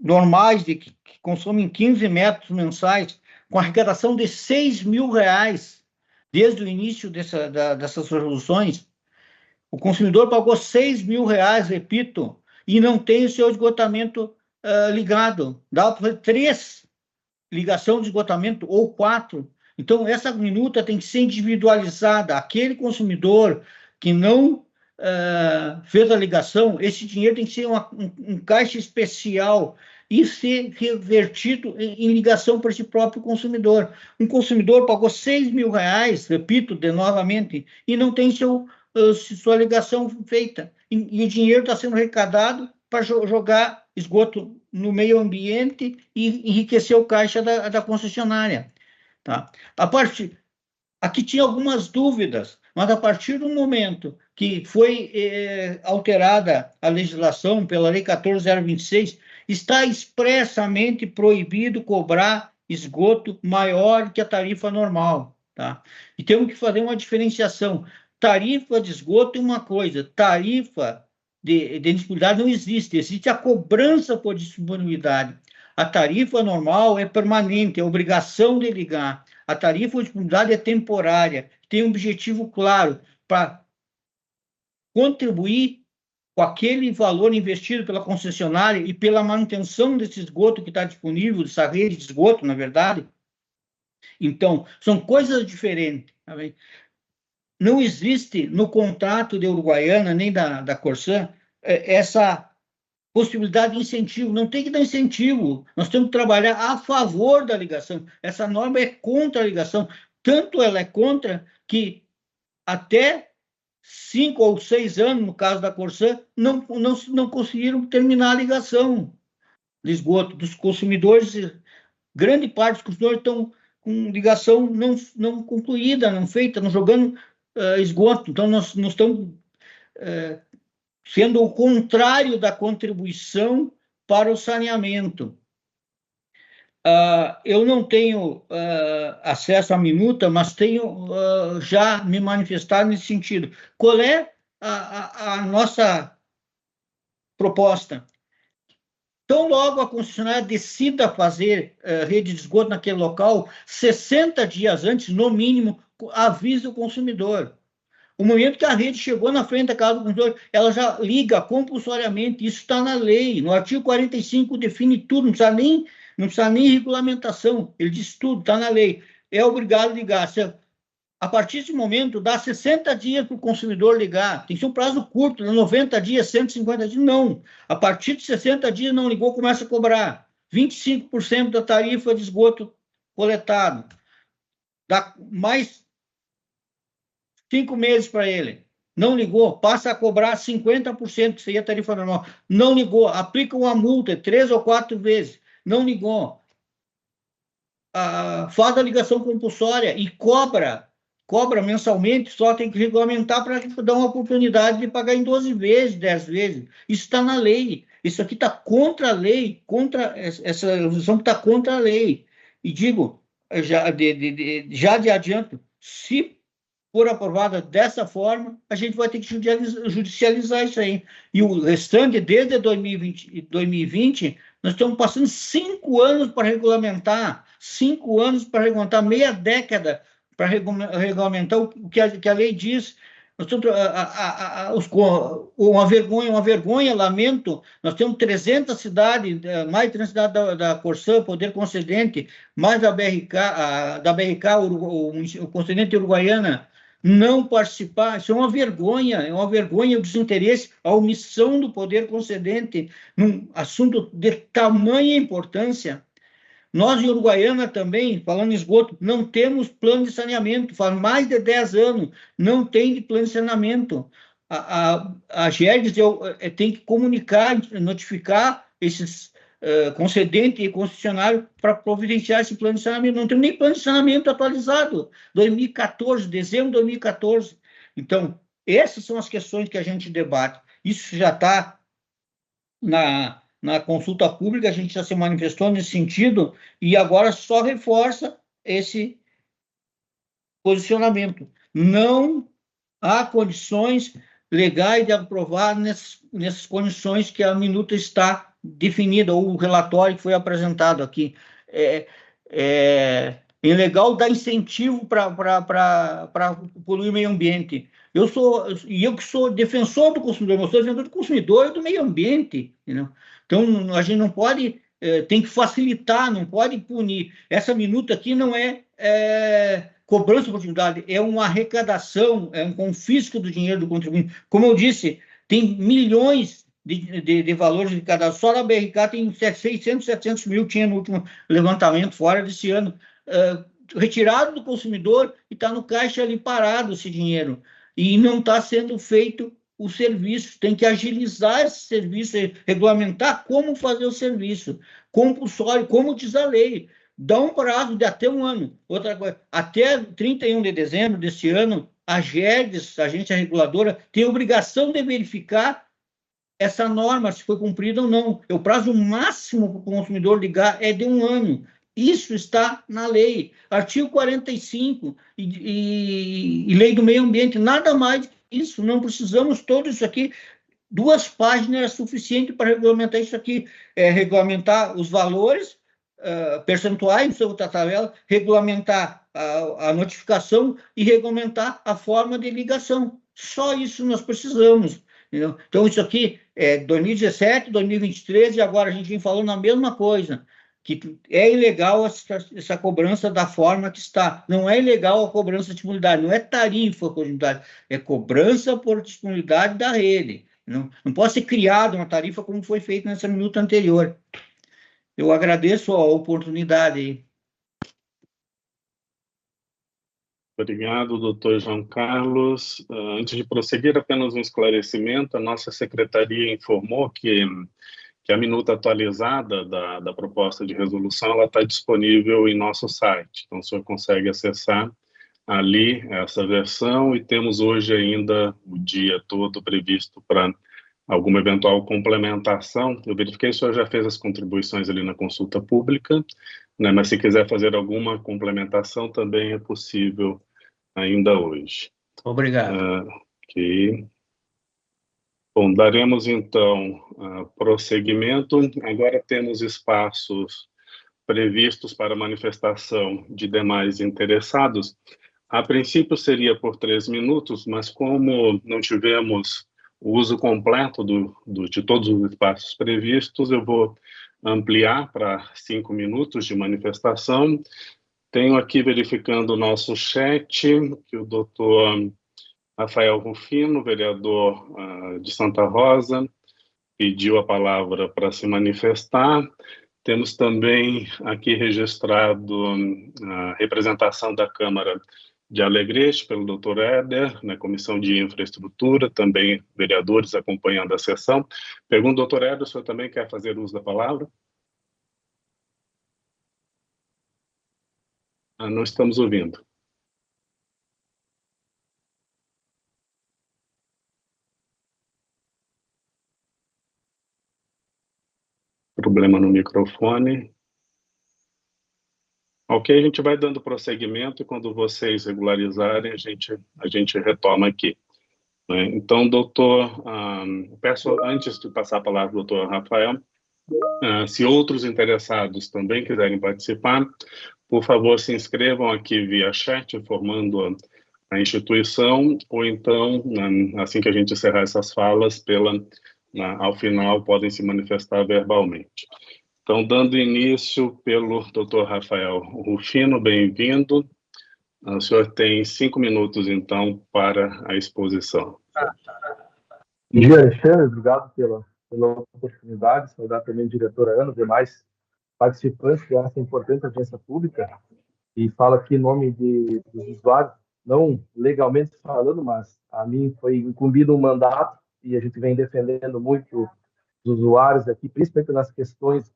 normais, que consomem 15 metros mensais, com arrecadação de R$6.000 desde o início dessas resoluções. O consumidor pagou R$6.000, repito, e não tem o seu esgotamento ligado. Dá para fazer 3 ligação de esgotamento ou 4. Então, essa minuta tem que ser individualizada. Aquele consumidor que não fez a ligação, esse dinheiro tem que ser um caixa especial e ser revertido em ligação para esse próprio consumidor. Um consumidor pagou R$6.000, repito novamente, e não tem sua ligação feita. E o dinheiro está sendo arrecadado para jogar esgoto no meio ambiente e enriquecer o caixa da concessionária. Tá? Aqui tinha algumas dúvidas, mas a partir do momento que foi alterada a legislação pela Lei 14.026, está expressamente proibido cobrar esgoto maior que a tarifa normal. Tá? E temos que fazer uma diferenciação. Tarifa de esgoto é uma coisa, tarifa de disponibilidade não existe. Existe a cobrança por disponibilidade. A tarifa normal é permanente, é obrigação de ligar. A tarifa de disponibilidade é temporária, tem um objetivo claro, para contribuir com aquele valor investido pela concessionária e pela manutenção desse esgoto que está disponível, dessa rede de esgoto, na verdade. Então, são coisas diferentes. Tá bem? Não existe no contrato de Uruguaiana, nem da Corsan, essa possibilidade de incentivo. Não tem que dar incentivo. Nós temos que trabalhar a favor da ligação. Essa norma é contra a ligação. Tanto ela é contra que até 5 ou 6 anos, no caso da Corsan, não conseguiram terminar a ligação de esgoto dos consumidores. Grande parte dos consumidores estão com ligação não concluída, não feita, não jogando esgoto. Então, nós estamos sendo o contrário da contribuição para o saneamento. Eu não tenho acesso à minuta, mas tenho já me manifestado nesse sentido. Qual é a nossa proposta? Tão logo a concessionária decida fazer rede de esgoto naquele local, 60 dias antes, no mínimo, avisa o consumidor. O momento que a rede chegou na frente da casa do consumidor, ela já liga compulsoriamente. Isso está na lei. No artigo 45 define tudo, não precisa nem regulamentação. Ele diz tudo, está na lei. É obrigado a ligar. A partir desse momento, dá 60 dias para o consumidor ligar. Tem que ser um prazo curto, 90 dias, 150 dias. Não. A partir de 60 dias não ligou, começa a cobrar 25% da tarifa de esgoto coletado. dá mais 5 meses para ele. Não ligou, passa a cobrar 50%, que seria a tarifa normal. Não ligou, aplica uma multa 3 ou 4 vezes. Não ligou. Faz a ligação compulsória e cobra mensalmente, só tem que regulamentar para dar uma oportunidade de pagar em 12 vezes, 10 vezes. Isso está na lei. Isso aqui está contra a lei, contra essa resolução que está contra a lei. E digo, já de adianto, se for aprovada dessa forma, a gente vai ter que judicializar isso aí. E o restante, desde 2020, nós estamos passando 5 anos para regulamentar, 5 anos para regulamentar, meia década para regulamentar o que a lei diz. Nós temos uma vergonha, lamento. Nós temos 300 cidades, mais de 300 cidades da Corsã, Poder Concedente, mais da BRK, o Concedente Uruguaiana, não participar. Isso é uma vergonha o desinteresse, a omissão do Poder Concedente num assunto de tamanha importância. Nós, em Uruguaiana, também, falando em esgoto, não temos plano de saneamento. Faz mais de 10 anos, não tem plano de saneamento. A GERGS tem que comunicar, notificar esses concedentes e concessionários para providenciar esse plano de saneamento. Não temos nem plano de saneamento atualizado, 2014, dezembro de 2014. Então, essas são as questões que a gente debate. Isso já está na consulta pública, a gente já se manifestou nesse sentido, e agora só reforça esse posicionamento. Não há condições legais de aprovar nessas condições que a minuta está definida, ou o relatório que foi apresentado aqui. É ilegal dar incentivo para poluir o meio ambiente. Eu que sou defensor do consumidor, eu sou defensor do consumidor e do meio ambiente, entendeu? Então, a gente não pode, tem que facilitar, não pode punir. Essa minuta aqui não é cobrança de oportunidade, é uma arrecadação, é um confisco do dinheiro do contribuinte. Como eu disse, tem milhões de valores de cada. Só na BRK tem 600, 700 mil, tinha no último levantamento, fora desse ano, retirado do consumidor e está no caixa ali parado esse dinheiro. E não está sendo feito o serviço, tem que agilizar esse serviço, regulamentar como fazer o serviço, compulsório, como diz a lei, dá um prazo de até um ano. Outra coisa, até 31 de dezembro deste ano, a GERGS, a agência reguladora, tem a obrigação de verificar essa norma, se foi cumprida ou não. O prazo máximo para o consumidor ligar é de um ano. Isso está na lei. Artigo 45 e Lei do Meio Ambiente, nada mais que isso. Não precisamos todo isso aqui. 2 páginas é suficiente para regulamentar isso aqui. Regulamentar os valores percentuais no seu tabela, regulamentar a notificação e regulamentar a forma de ligação. Só isso nós precisamos. Entendeu? Então, isso aqui é 2017, 2023, e agora a gente vem falando a mesma coisa, que é ilegal essa cobrança da forma que está. Não é ilegal a cobrança de disponibilidade, não é tarifa por disponibilidade, é cobrança por disponibilidade da rede. Não pode ser criada uma tarifa como foi feito nessa minuta anterior. Eu agradeço a oportunidade. Obrigado, doutor João Carlos. Antes de prosseguir, apenas um esclarecimento. A nossa secretaria informou que a minuta atualizada da proposta de resolução ela está disponível em nosso site. Então, o senhor consegue acessar ali essa versão e temos hoje ainda o dia todo previsto para alguma eventual complementação. Eu verifiquei que o senhor já fez as contribuições ali na consulta pública, né, mas se quiser fazer alguma complementação também é possível ainda hoje. Obrigado. Ok. Bom, daremos então prosseguimento. Agora temos espaços previstos para manifestação de demais interessados. A princípio seria por 3 minutos, mas como não tivemos o uso completo de todos os espaços previstos, eu vou ampliar para 5 minutos de manifestação. Tenho aqui, verificando o nosso chat, que o doutor Rafael Rufino, vereador de Santa Rosa, pediu a palavra para se manifestar. Temos também aqui registrado a representação da Câmara de Alegrete pelo Dr. Éder, na Comissão de Infraestrutura, também vereadores acompanhando a sessão. Pergunto, Dr. Éder, o senhor também quer fazer uso da palavra? Não estamos ouvindo. Problema no microfone. Ok, a gente vai dando prosseguimento e quando vocês regularizarem, a gente retoma aqui. Né? Então, doutor, peço, antes de passar a palavra ao doutor Rafael, se outros interessados também quiserem participar, por favor, se inscrevam aqui via chat, informando a instituição, ou então, assim que a gente encerrar essas falas, ao final, podem se manifestar verbalmente. Então, dando início pelo Dr. Rafael Rufino, bem-vindo. O senhor tem 5 minutos, então, para a exposição. Bom dia, Alexandre. Obrigado pela oportunidade. Saudar também a diretora Ana, demais participantes dessa importante audiência pública. E falo aqui em nome dos usuários, não legalmente falando, mas a mim foi incumbido um mandato e a gente vem defendendo muito os usuários aqui, principalmente nas questões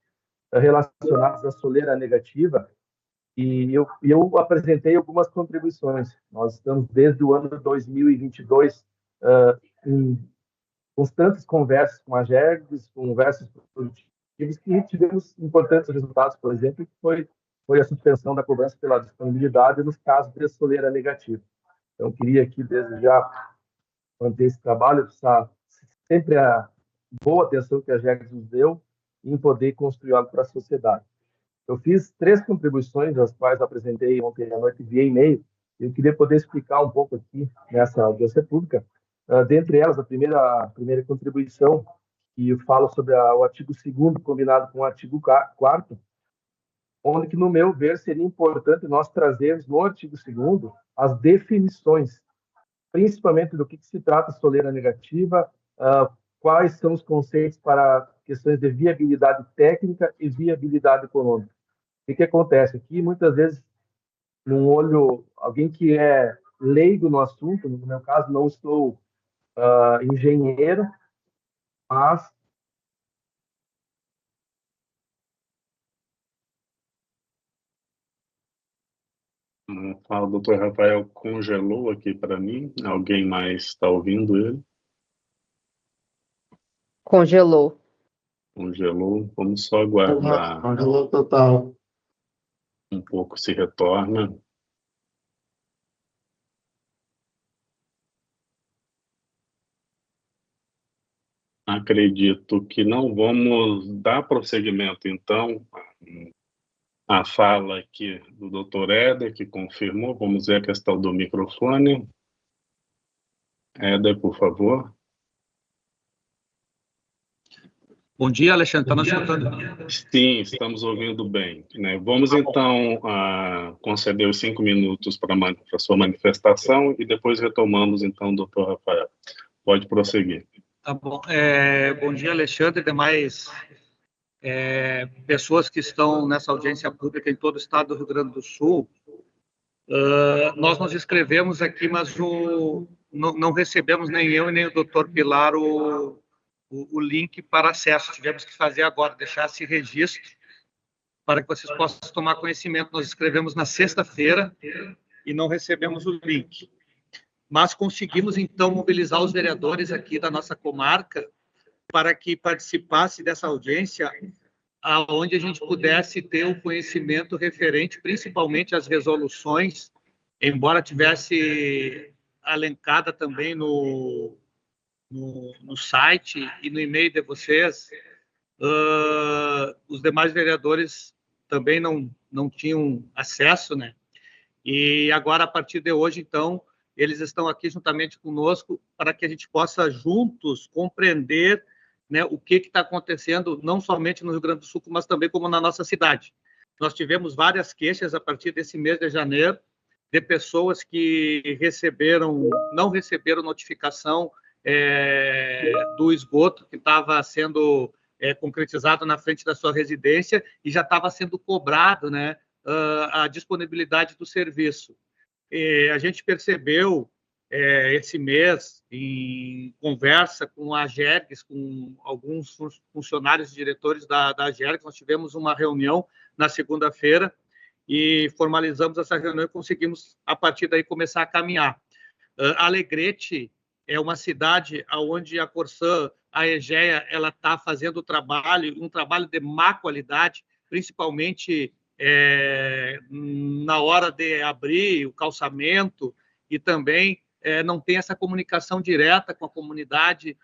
relacionadas à soleira negativa. E eu apresentei algumas contribuições. Nós estamos desde o ano 2022 em constantes conversas com a GERGS, conversas produtivas, que tivemos importantes resultados, por exemplo, que foi a suspensão da cobrança pela disponibilidade nos casos de soleira negativa. Então, queria aqui, desde já, manter esse trabalho, sempre a boa atenção que a GERGS nos deu em poder construir algo para a sociedade. Eu fiz 3 contribuições, as quais apresentei ontem à noite via e-mail. Eu queria poder explicar um pouco aqui nessa audiência pública. Dentre elas, a primeira contribuição, que eu falo sobre o artigo 2º combinado com o artigo 4º, onde que, no meu ver, seria importante nós trazermos no artigo 2º as definições, principalmente do que se trata soleira negativa, quais são os conceitos para questões de viabilidade técnica e viabilidade econômica. O que acontece aqui? Muitas vezes, num olho, alguém que é leigo no assunto, no meu caso, não estou engenheiro, mas O doutor Rafael congelou aqui para mim. Alguém mais está ouvindo ele? Congelou. Congelou. Vamos só aguardar. Congelou total. Um pouco se retorna. Acredito que não vamos dar prosseguimento, então, à fala aqui do Dr. Éder, que confirmou. Vamos ver a questão do microfone. Éder, por favor. Bom dia, Alexandre. Está nos escutando? Sim, estamos ouvindo bem. Né? Vamos, então, conceder os 5 minutos para a sua manifestação e depois retomamos, então, doutor Rafael. Pode prosseguir. Tá bom. Bom dia, Alexandre e demais pessoas que estão nessa audiência pública em todo o estado do Rio Grande do Sul. Nós nos inscrevemos aqui, mas não recebemos, nem eu e nem o doutor Pilar, o link para acesso. Tivemos que fazer agora, deixar esse registro para que vocês possam tomar conhecimento. Nós escrevemos na sexta-feira e não recebemos o link. Mas conseguimos, então, mobilizar os vereadores aqui da nossa comarca para que participasse dessa audiência, onde a gente pudesse ter o conhecimento referente, principalmente às resoluções, embora tivesse alencada também no site e no e-mail de vocês, os demais vereadores também não tinham acesso, né? E agora, a partir de hoje, então, eles estão aqui juntamente conosco para que a gente possa juntos compreender, né, o que está acontecendo, não somente no Rio Grande do Sul, mas também como na nossa cidade. Nós tivemos várias queixas a partir desse mês de janeiro de pessoas que não receberam notificação do esgoto que estava sendo concretizado na frente da sua residência e já estava sendo cobrado, né, a disponibilidade do serviço. A gente percebeu esse mês, em conversa com a Gergs, com alguns funcionários e diretores da Gergs, nós tivemos uma reunião na segunda-feira e formalizamos essa reunião e conseguimos, a partir daí, começar a caminhar. Alegrete é uma cidade onde a Corsã, a Egea, ela está fazendo um trabalho de má qualidade, principalmente na hora de abrir o calçamento, e também não tem essa comunicação direta com a comunidade.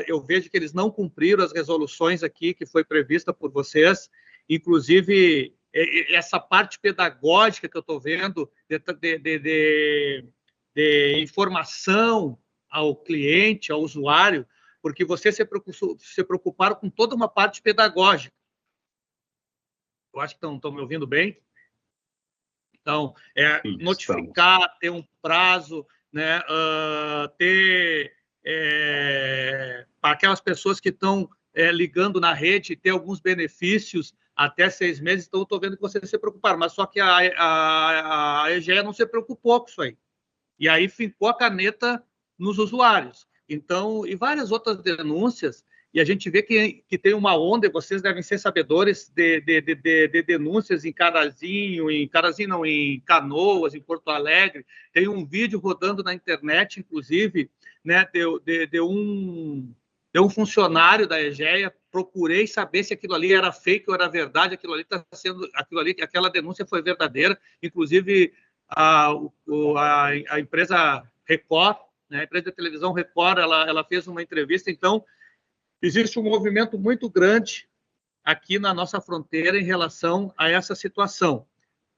Eu vejo que eles não cumpriram as resoluções aqui que foi prevista por vocês, inclusive essa parte pedagógica que eu estou vendo de informação ao cliente, ao usuário, porque vocês se preocuparam com toda uma parte pedagógica. Eu acho que estão me ouvindo bem. Então, notificar, ter um prazo, né, para aquelas pessoas que estão ligando na rede, ter alguns benefícios até 6 meses. Então, eu estou vendo que vocês se preocuparam, mas só que a Egea não se preocupou com isso aí. E aí fincou a caneta nos usuários. Então, e várias outras denúncias, e a gente vê que tem uma onda, e vocês devem ser sabedores de denúncias em em Canoas, em Porto Alegre. Tem um vídeo rodando na internet, inclusive, né, de um funcionário da Egea. Procurei saber se aquilo ali era fake ou era verdade. Aquela denúncia foi verdadeira. Inclusive, a empresa Record, né, a empresa de televisão Record, ela fez uma entrevista. Então, existe um movimento muito grande aqui na nossa fronteira em relação a essa situação.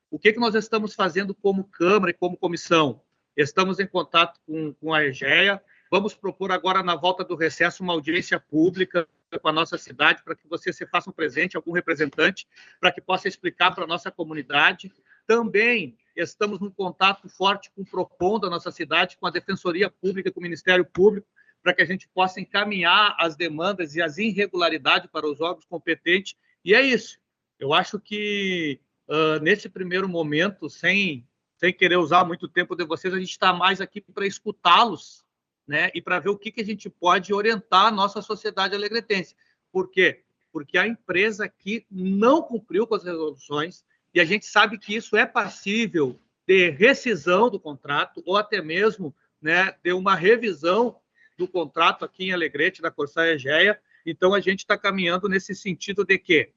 O que nós estamos fazendo como Câmara e como comissão? Estamos em contato com a Egea. Vamos propor agora, na volta do recesso, uma audiência pública com a nossa cidade, para que vocês se façam presente, algum representante, para que possa explicar para a nossa comunidade. Também estamos em contato forte com o PROCON da nossa cidade, com a Defensoria Pública, com o Ministério Público, para que a gente possa encaminhar as demandas e as irregularidades para os órgãos competentes. E é isso. Eu acho que, nesse primeiro momento, sem querer usar muito tempo de vocês, a gente está mais aqui para escutá-los, né, e para ver o que a gente pode orientar a nossa sociedade alegretense. Por quê? Porque a empresa aqui não cumpriu com as resoluções, e a gente sabe que isso é passível de rescisão do contrato, ou até mesmo, né, de uma revisão do contrato aqui em Alegrete, da Corsã Egea. Então, a gente está caminhando nesse sentido de quê?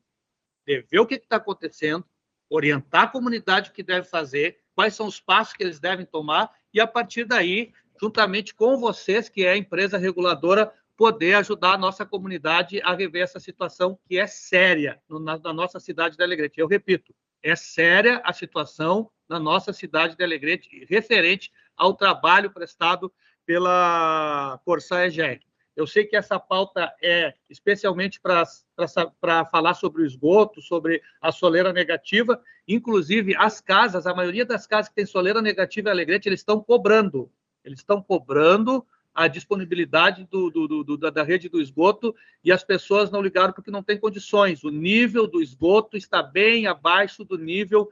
De ver o que está acontecendo, orientar a comunidade o que deve fazer, quais são os passos que eles devem tomar, e, a partir daí, juntamente com vocês, que é a empresa reguladora, poder ajudar a nossa comunidade a rever essa situação que é séria na nossa cidade de Alegrete. Eu repito, é séria a situação na nossa cidade de Alegrete, referente ao trabalho prestado pela Corsã Egea. Eu sei que essa pauta é especialmente para falar sobre o esgoto, sobre a soleira negativa. Inclusive, as casas, a maioria das casas que tem soleira negativa em Alegrete, eles estão cobrando a disponibilidade da rede do esgoto, e as pessoas não ligaram porque não tem condições. O nível do esgoto está bem abaixo do nível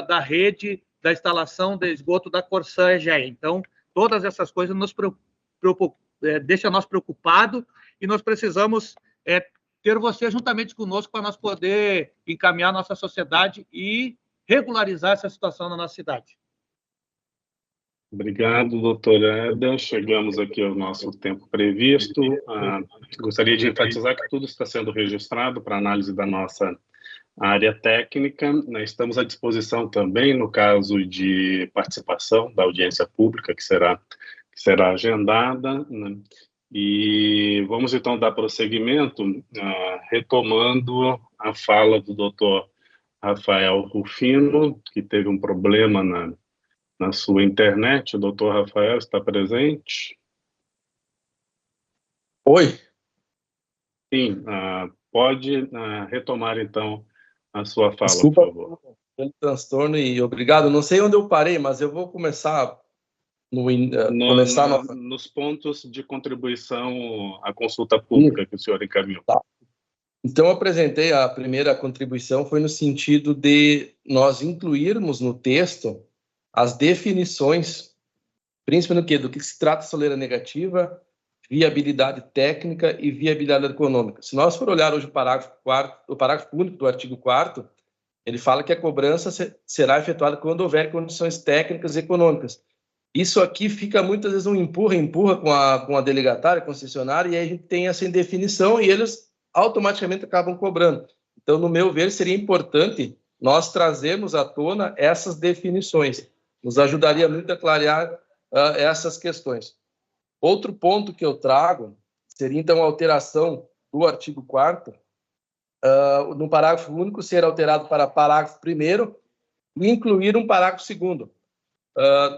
da rede da instalação de esgoto da Corsã Egea. Então, todas essas coisas deixam nós preocupados, e nós precisamos ter você juntamente conosco para nós poder encaminhar a nossa sociedade e regularizar essa situação na nossa cidade. Obrigado, doutor Éder. Chegamos aqui ao nosso tempo previsto. Gostaria de enfatizar que tudo está sendo registrado para análise da nossa área técnica. Estamos à disposição também no caso de participação da audiência pública que será agendada, né? E vamos então dar prosseguimento, retomando a fala do doutor Rafael Rufino, que teve um problema na sua internet. O doutor Rafael está presente? Oi. Sim, pode retomar então a sua fala, Desculpa, por favor. Pelo transtorno e obrigado. Não sei onde eu parei, mas eu vou começar nos pontos de contribuição à consulta pública que o senhor encaminhou. Tá. Então, eu apresentei a primeira contribuição, foi no sentido de nós incluirmos no texto as definições, principalmente do que se trata soleira negativa, viabilidade técnica e viabilidade econômica. Se nós for olhar hoje o parágrafo único do artigo 4º, ele fala que a cobrança será efetuada quando houver condições técnicas e econômicas. Isso aqui fica muitas vezes um empurra com a delegatária, concessionária, e aí a gente tem essa indefinição e eles automaticamente acabam cobrando. Então, no meu ver, seria importante nós trazermos à tona essas definições. Nos ajudaria muito a clarear essas questões. Outro ponto que eu trago seria, então, a alteração do artigo 4º, no parágrafo único ser alterado para parágrafo 1º e incluir um parágrafo 2º.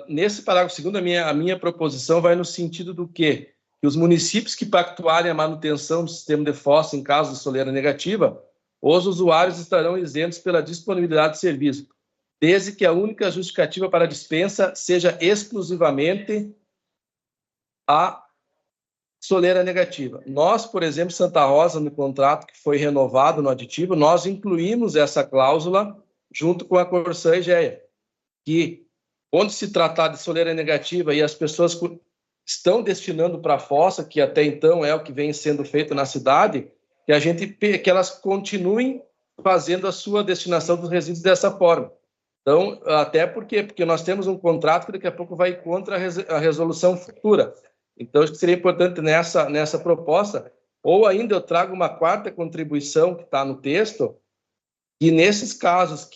Nesse parágrafo 2º, a minha proposição vai no sentido do quê? Que os municípios que pactuarem a manutenção do sistema de fossa em caso de soleira negativa, os usuários estarão isentos pela disponibilidade de serviço, desde que a única justificativa para a dispensa seja exclusivamente a soleira negativa. Nós, por exemplo, Santa Rosa, no contrato que foi renovado no aditivo, nós incluímos essa cláusula junto com a Corsã Egea, que, onde se tratar de soleira negativa e as pessoas estão destinando para a fossa, que até então é o que vem sendo feito na cidade, que elas continuem fazendo a sua destinação dos resíduos dessa forma. Então, até porque nós temos um contrato que daqui a pouco vai contra a resolução futura. Então, acho que seria importante nessa proposta, ou ainda eu trago uma quarta contribuição que está no texto, que nesses casos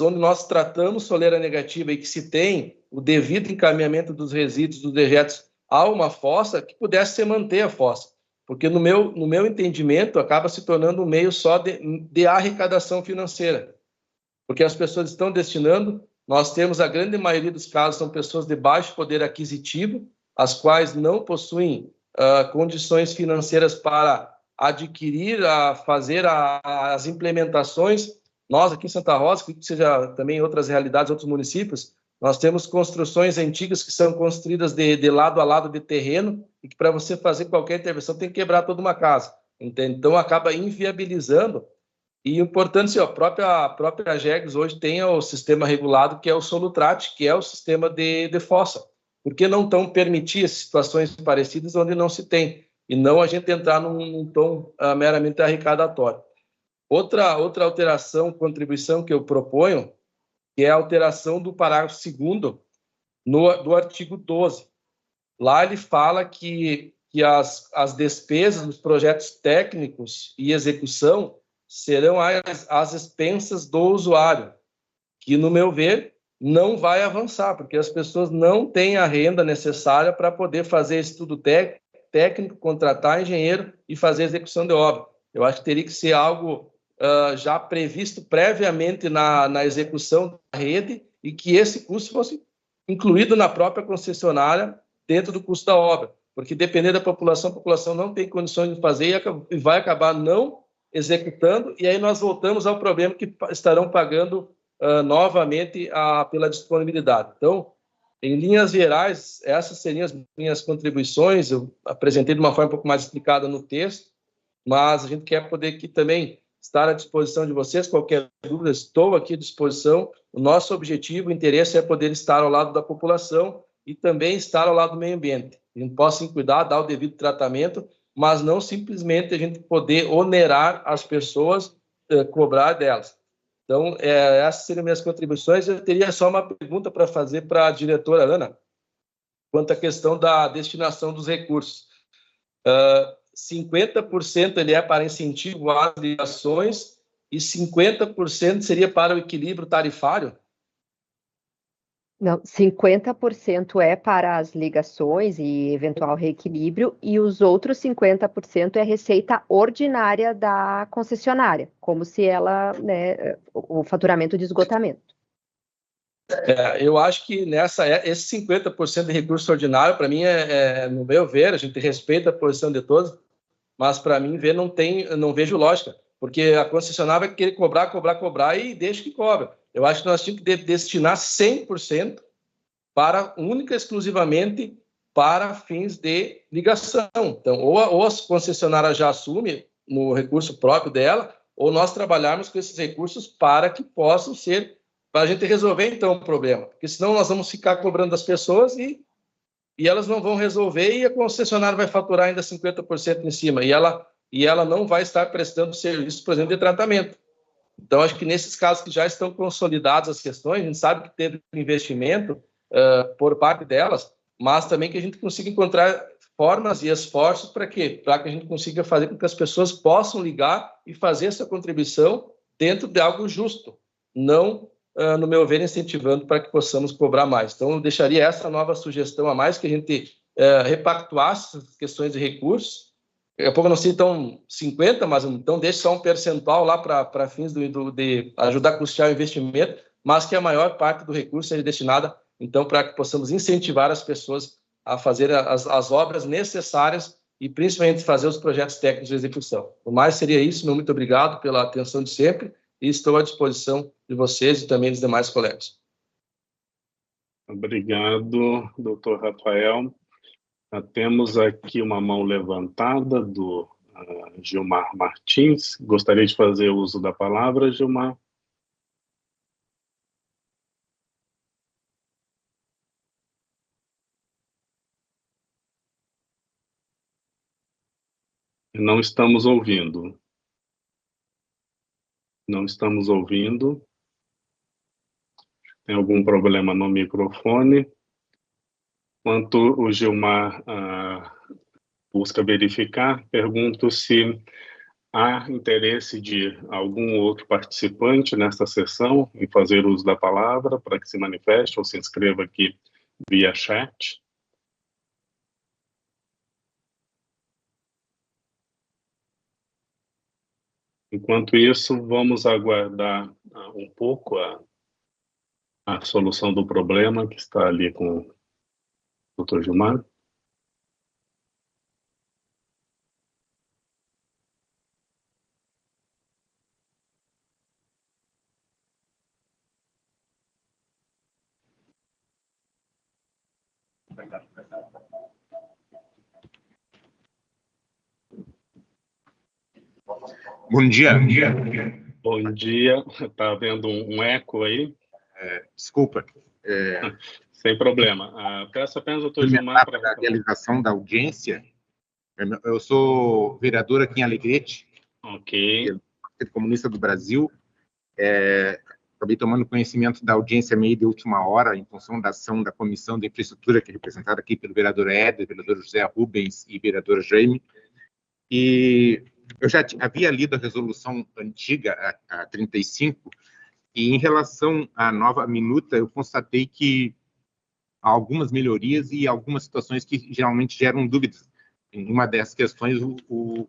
onde nós tratamos soleira negativa e que se tem o devido encaminhamento dos resíduos, dos dejetos a uma fossa, que pudesse se manter a fossa. Porque no meu entendimento acaba se tornando um meio só de arrecadação financeira. Porque as pessoas estão destinando, nós temos a grande maioria dos casos, são pessoas de baixo poder aquisitivo, as quais não possuem condições financeiras para adquirir, fazer as implementações. Nós aqui em Santa Rosa, que seja também em outras realidades, outros municípios, nós temos construções antigas que são construídas de lado a lado de terreno e que para você fazer qualquer intervenção tem que quebrar toda uma casa. Então acaba inviabilizando. E o importante, a própria GEGS hoje tem o sistema regulado que é o Solutrate, que é o sistema de fossa. Por que não tão permitir situações parecidas onde não se tem? E não a gente entrar num tom meramente arrecadatório. Outra alteração, contribuição que eu proponho, que é a alteração do parágrafo 2º do artigo 12. Lá ele fala que as despesas dos projetos técnicos e execução serão as expensas do usuário, que, no meu ver, não vai avançar, porque as pessoas não têm a renda necessária para poder fazer estudo técnico, contratar engenheiro e fazer execução de obra. Eu acho que teria que ser algo já previsto previamente na execução da rede e que esse custo fosse incluído na própria concessionária dentro do custo da obra, porque dependendo da população, a população não tem condições de fazer e vai acabar não executando, e aí nós voltamos ao problema que estarão pagando novamente pela disponibilidade. Então, em linhas gerais, essas seriam as minhas contribuições. Eu apresentei de uma forma um pouco mais explicada no texto, mas a gente quer poder aqui também estar à disposição de vocês. Qualquer dúvida, estou aqui à disposição. O nosso objetivo, o interesse é poder estar ao lado da população e também estar ao lado do meio ambiente. A gente possa cuidar, dar o devido tratamento, mas não simplesmente a gente poder onerar as pessoas, cobrar delas. Então, essas seriam minhas contribuições. Eu teria só uma pergunta para fazer para a diretora Ana, quanto à questão da destinação dos recursos. 50% ele é para incentivo às ligações e 50% seria para o equilíbrio tarifário? Não, 50% é para as ligações e eventual reequilíbrio, e os outros 50% é receita ordinária da concessionária, como se ela, né, o faturamento de esgotamento. Eu acho que esse 50% de recurso ordinário, para mim, no meu ver, a gente respeita a posição de todos, mas para mim não vejo lógica, porque a concessionária vai querer cobrar e deixa que cobra. Eu acho que nós tínhamos que destinar 100% única e exclusivamente para fins de ligação. Então, ou as concessionárias já assumem, no recurso próprio dela, ou nós trabalharmos com esses recursos para que possam ser, para a gente resolver, então, o problema. Porque senão nós vamos ficar cobrando das pessoas e elas não vão resolver e a concessionária vai faturar ainda 50% em cima. E ela não vai estar prestando serviço, por exemplo, de tratamento. Então, acho que nesses casos que já estão consolidadas as questões, a gente sabe que teve investimento por parte delas, mas também que a gente consiga encontrar formas e esforços para quê? Para que a gente consiga fazer com que as pessoas possam ligar e fazer essa contribuição dentro de algo justo, não, no meu ver, incentivando para que possamos cobrar mais. Então, eu deixaria essa nova sugestão a mais, que a gente repactuasse as questões de recursos. Daqui a pouco não sei, então, 50, mas então deixe só um percentual lá para fins de ajudar a custear o investimento, mas que a maior parte do recurso seja destinada, então, para que possamos incentivar as pessoas a fazer as obras necessárias e, principalmente, fazer os projetos técnicos de execução. O mais seria isso. Meu muito obrigado pela atenção de sempre e estou à disposição de vocês e também dos demais colegas. Obrigado, doutor Rafael. Temos aqui uma mão levantada do Gilmar Martins. Gostaria de fazer uso da palavra, Gilmar. Não estamos ouvindo. Não estamos ouvindo. Tem algum problema no microfone? Enquanto o Gilmar busca verificar, pergunto se há interesse de algum outro participante nesta sessão em fazer uso da palavra para que se manifeste ou se inscreva aqui via chat. Enquanto isso, vamos aguardar um pouco a solução do problema que está ali com o Dr. Gilmar. Bom dia. Bom dia. Está havendo um eco aí? Desculpa. Sem problema. Peço apenas ao Dr. Gilmar para a realização da audiência. Eu sou vereador aqui em Alegrete. Ok. Partido Comunista do Brasil. Acabei tomando conhecimento da audiência meio de última hora, em função da ação da Comissão de Infraestrutura, que é representada aqui pelo vereador Éder, vereador José Rubens e vereador Jaime. E eu já havia lido a resolução antiga, a 35, e em relação à nova minuta, eu constatei que há algumas melhorias e algumas situações que geralmente geram dúvidas. Em uma dessas questões, o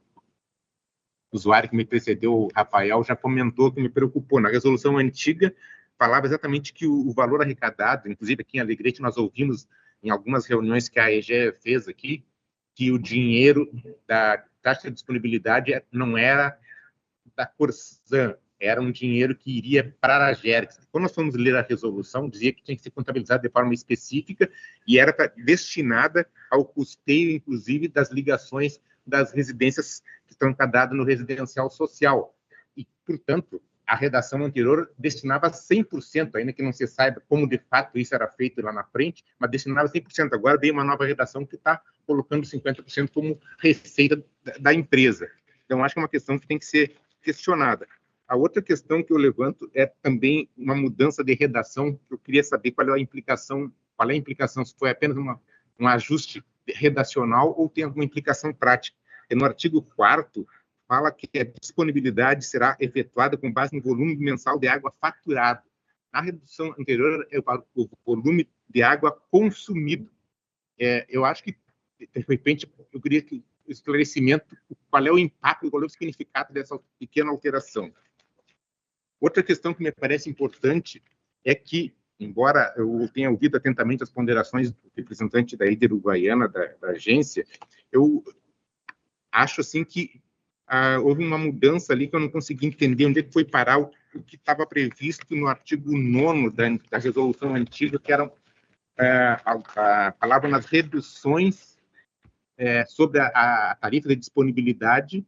usuário que me precedeu, o Rafael, já comentou que me preocupou. Na resolução antiga, falava exatamente que o valor arrecadado, inclusive aqui em Alegrete, nós ouvimos em algumas reuniões que a EGE fez aqui, que o dinheiro da taxa de disponibilidade não era da Corsã, era um dinheiro que iria para a Agergs. Quando nós fomos ler a resolução, dizia que tinha que ser contabilizado de forma específica e era destinada ao custeio, inclusive, das ligações das residências que estão encadadas no residencial social. E, portanto, a redação anterior destinava 100%, ainda que não se saiba como de fato isso era feito lá na frente, mas destinava 100%. Agora veio uma nova redação que está colocando 50% como receita da empresa. Então, acho que é uma questão que tem que ser questionada. A outra questão que eu levanto é também uma mudança de redação. Eu queria saber qual é a implicação, se foi apenas um ajuste redacional ou tem alguma implicação prática. No artigo 4º, fala que a disponibilidade será efetuada com base no volume mensal de água faturado. Na redução anterior, é o volume de água consumido. Eu acho que, de repente, eu queria que o esclarecimento, qual é o impacto, qual é o significado dessa pequena alteração. Outra questão que me parece importante é que, embora eu tenha ouvido atentamente as ponderações do representante da Líder Uruguaiana, da agência, eu acho assim que houve uma mudança ali que eu não consegui entender onde é que foi parar o que estava previsto no artigo 9º da resolução antiga, que era a palavra nas reduções sobre a tarifa de disponibilidade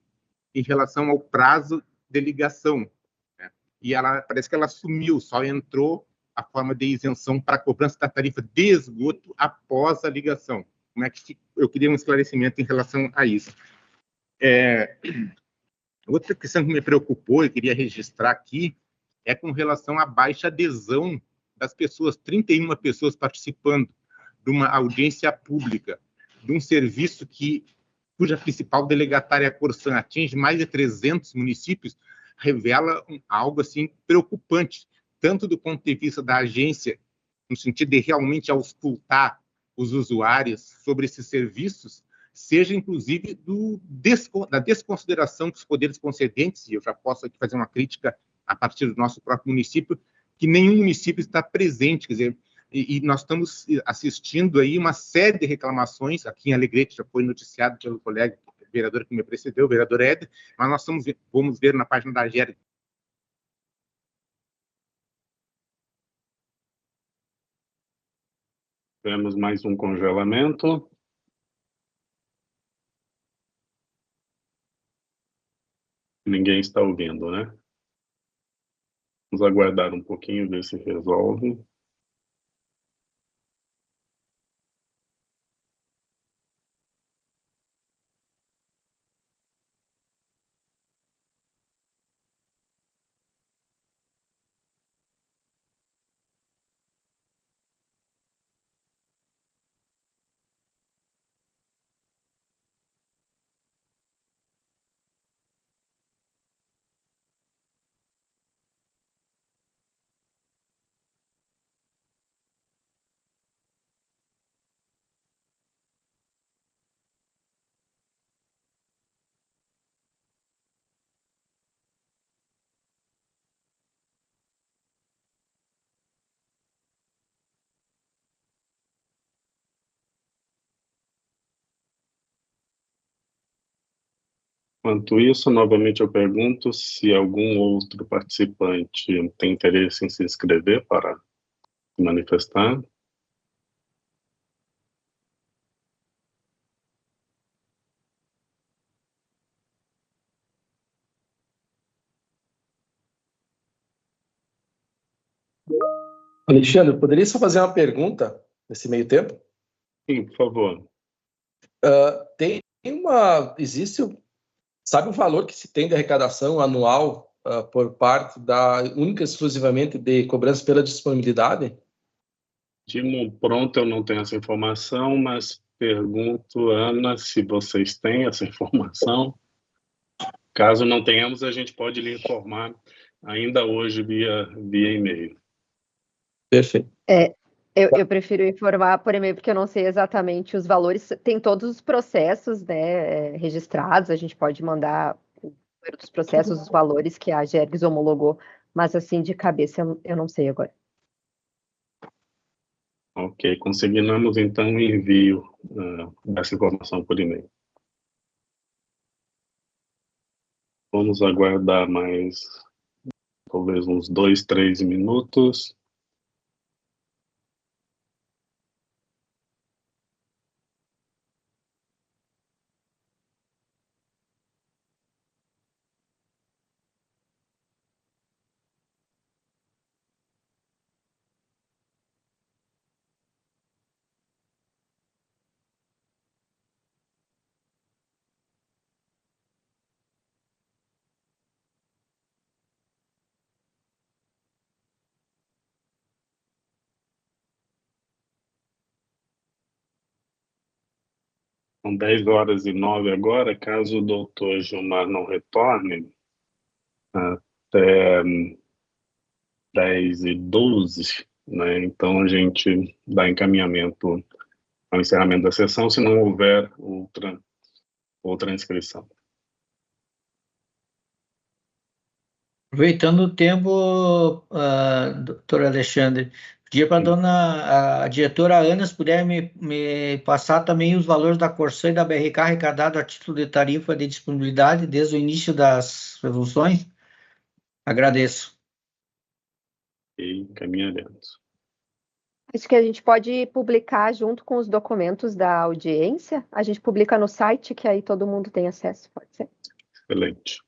em relação ao prazo de ligação, né? E parece que ela sumiu, só entrou a forma de isenção para cobrança da tarifa de esgoto após a ligação. Como é que eu queria um esclarecimento em relação a isso. Outra questão que me preocupou e queria registrar aqui é com relação à baixa adesão das pessoas, 31 pessoas participando de uma audiência pública, de um serviço cuja principal delegatária, a Corsan, atinge mais de 300 municípios, revela algo assim preocupante, tanto do ponto de vista da agência, no sentido de realmente auscultar os usuários sobre esses serviços, seja inclusive da desconsideração dos poderes concedentes, e eu já posso aqui fazer uma crítica a partir do nosso próprio município, que nenhum município está presente, quer dizer, e nós estamos assistindo aí uma série de reclamações, aqui em Alegrete já foi noticiado pelo colega vereador que me precedeu, o vereador Éder, mas nós vamos ver na página da AGER. Temos mais um congelamento. Ninguém está ouvindo, né? Vamos aguardar um pouquinho, ver se resolve. Enquanto isso, novamente eu pergunto se algum outro participante tem interesse em se inscrever para se manifestar. Alexandre, poderia só fazer uma pergunta nesse meio tempo? Sim, por favor. Sabe o valor que se tem de arrecadação anual por parte única e exclusivamente de cobrança pela disponibilidade? De pronto, eu não tenho essa informação, mas pergunto, Ana, se vocês têm essa informação. Caso não tenhamos, a gente pode lhe informar ainda hoje via e-mail. Perfeito. Eu prefiro informar por e-mail, porque eu não sei exatamente os valores. Tem todos os processos, né, registrados, a gente pode mandar o número dos processos, os valores que a Gergs homologou, mas assim, de cabeça, eu não sei agora. Ok, consignamos então o envio dessa informação por e-mail. Vamos aguardar mais, talvez uns 2, 3 minutos. São 10h09 agora, caso o doutor Gilmar não retorne, até 10h12, né? Então a gente dá encaminhamento ao encerramento da sessão, se não houver outra inscrição. Aproveitando o tempo, doutor Alexandre, pedir para a diretora Ana, se puder me passar também os valores da Corsan e da BRK arrecadados a título de tarifa de disponibilidade desde o início das resoluções. Agradeço. E encaminharemos. Acho que a gente pode publicar junto com os documentos da audiência. A gente publica no site, que aí todo mundo tem acesso, pode ser? Excelente.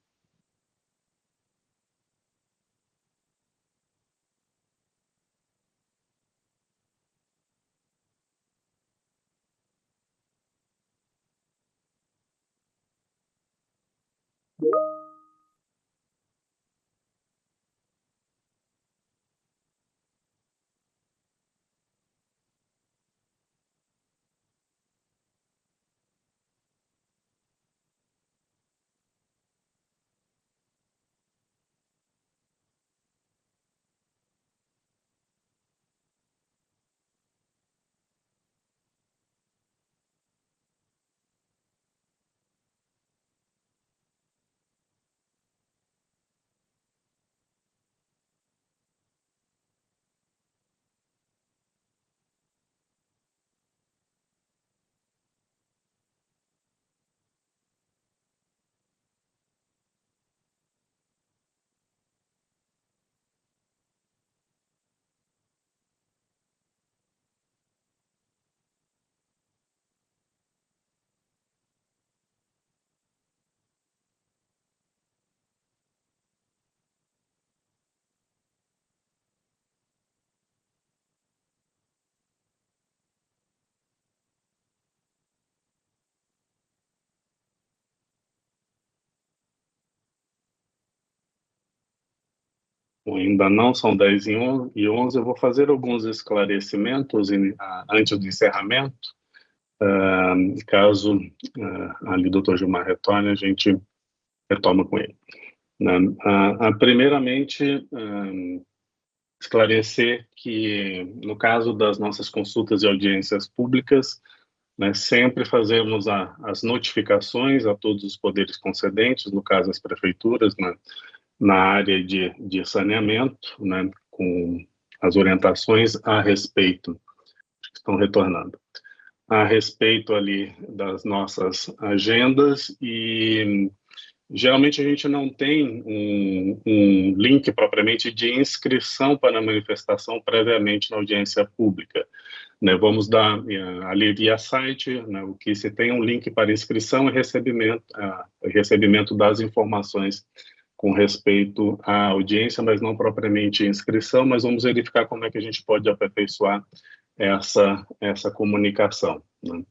Bom, ainda não, são 10h11, eu vou fazer alguns esclarecimentos antes do encerramento. Caso ali o Dr. Gilmar retorne, a gente retoma com ele. Primeiramente, esclarecer que, no caso das nossas consultas e audiências públicas, né, sempre fazemos as notificações a todos os poderes concedentes, no caso as prefeituras, né, na área de saneamento, né, com as orientações a respeito, estão retornando, a respeito ali das nossas agendas, e geralmente a gente não tem um link propriamente de inscrição para a manifestação previamente na audiência pública. Né, vamos dar ali via site, né, o que se tem um link para inscrição e recebimento das informações com respeito à audiência, mas não propriamente inscrição, mas vamos verificar como é que a gente pode aperfeiçoar essa comunicação. Né?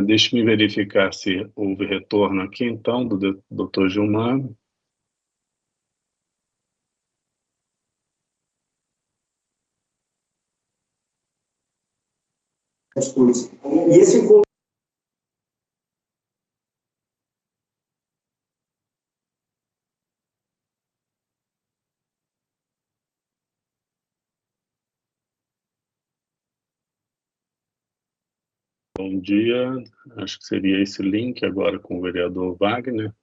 Deixe-me verificar se houve retorno aqui, então, do Dr. Gilmar. E esse Bom dia, acho que seria esse link agora com o vereador Wagner.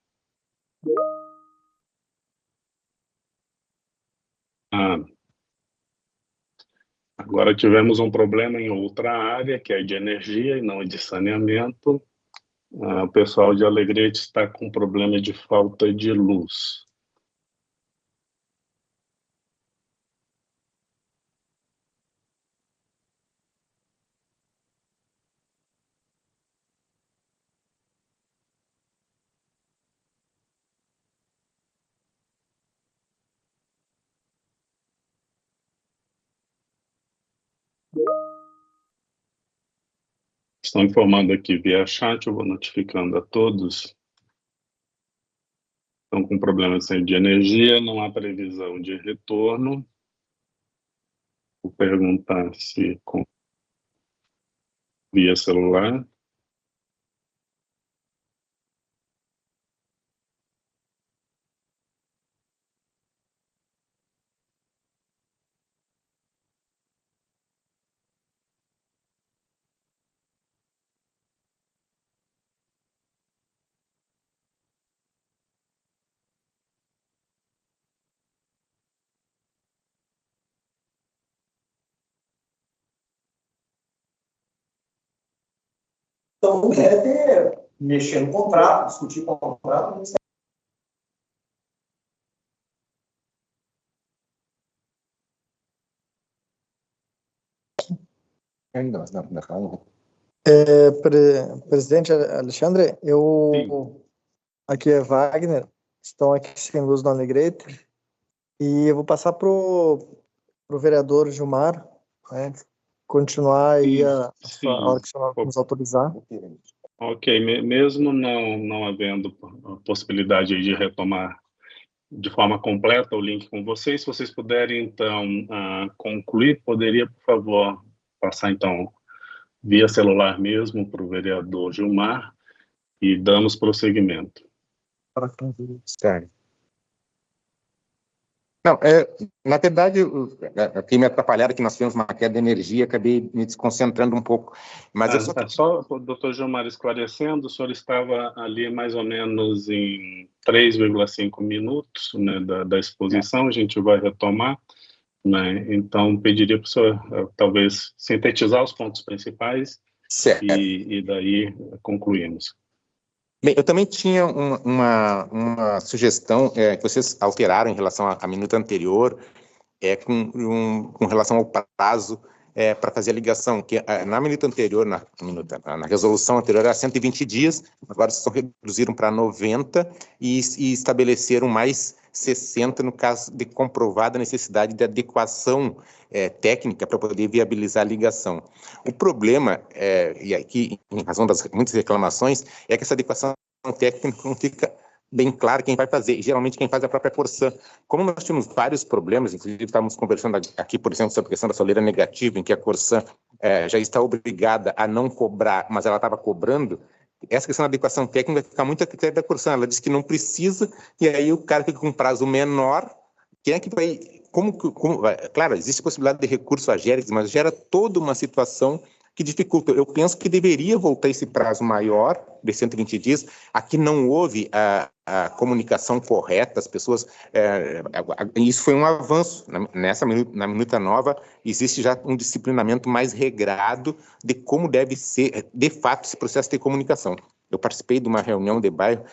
Agora tivemos um problema em outra área, que é de energia e não de saneamento. O pessoal de Alegrete está com problema de falta de luz. Estão informando aqui via chat, eu vou notificando a todos. Estão com problemas de energia, não há previsão de retorno. Vou perguntar se via celular. Então, deve mexer no contrato, discutir com o contrato. Presidente Alexandre, eu Aqui é Wagner, estão aqui sem luz no Alegrete, e eu vou passar para o vereador Gilmar, né, continuar aí a hora que o senhor nos autorizar. Ok, mesmo não havendo possibilidade de retomar de forma completa o link com vocês, se vocês puderem, então, concluir, poderia, por favor, passar, então, via celular mesmo para o vereador Gilmar e damos prosseguimento. Sério. Não, na verdade, aqui me atrapalharam que nós tivemos uma queda de energia, acabei me desconcentrando um pouco. Mas eu só doutor Gilmar, esclarecendo, o senhor estava ali mais ou menos em 3,5 minutos, né, da exposição, a gente vai retomar, né, então pediria para o senhor talvez sintetizar os pontos principais e daí concluímos. Bem, eu também tinha uma sugestão que vocês alteraram em relação à minuta anterior, com relação ao prazo para fazer a ligação, que na minuta anterior, na resolução anterior era 120 dias, agora vocês reduziram para 90 e estabeleceram mais 60 no caso de comprovada necessidade de adequação técnica para poder viabilizar a ligação. O problema, e aqui em razão das muitas reclamações, é que essa adequação técnica não fica bem claro quem vai fazer, e geralmente quem faz é a própria Corsã. Como nós tínhamos vários problemas, inclusive estávamos conversando aqui, por exemplo, sobre a questão da soleira negativa, em que a Corsã já está obrigada a não cobrar, mas ela estava cobrando, essa questão da adequação técnica vai ficar muito a critério da Corsã. Ela diz que não precisa, e aí o cara fica com um prazo menor. Quem é que vai... Claro, existe a possibilidade de recurso a GERES, mas gera toda uma situação que dificulta. Eu penso que deveria voltar esse prazo maior, de 120 dias. Aqui não houve a comunicação correta, as pessoas... isso foi um avanço. Na minuta nova, existe já um disciplinamento mais regrado de como deve ser, de fato, esse processo de comunicação. Eu participei de uma reunião de bairro,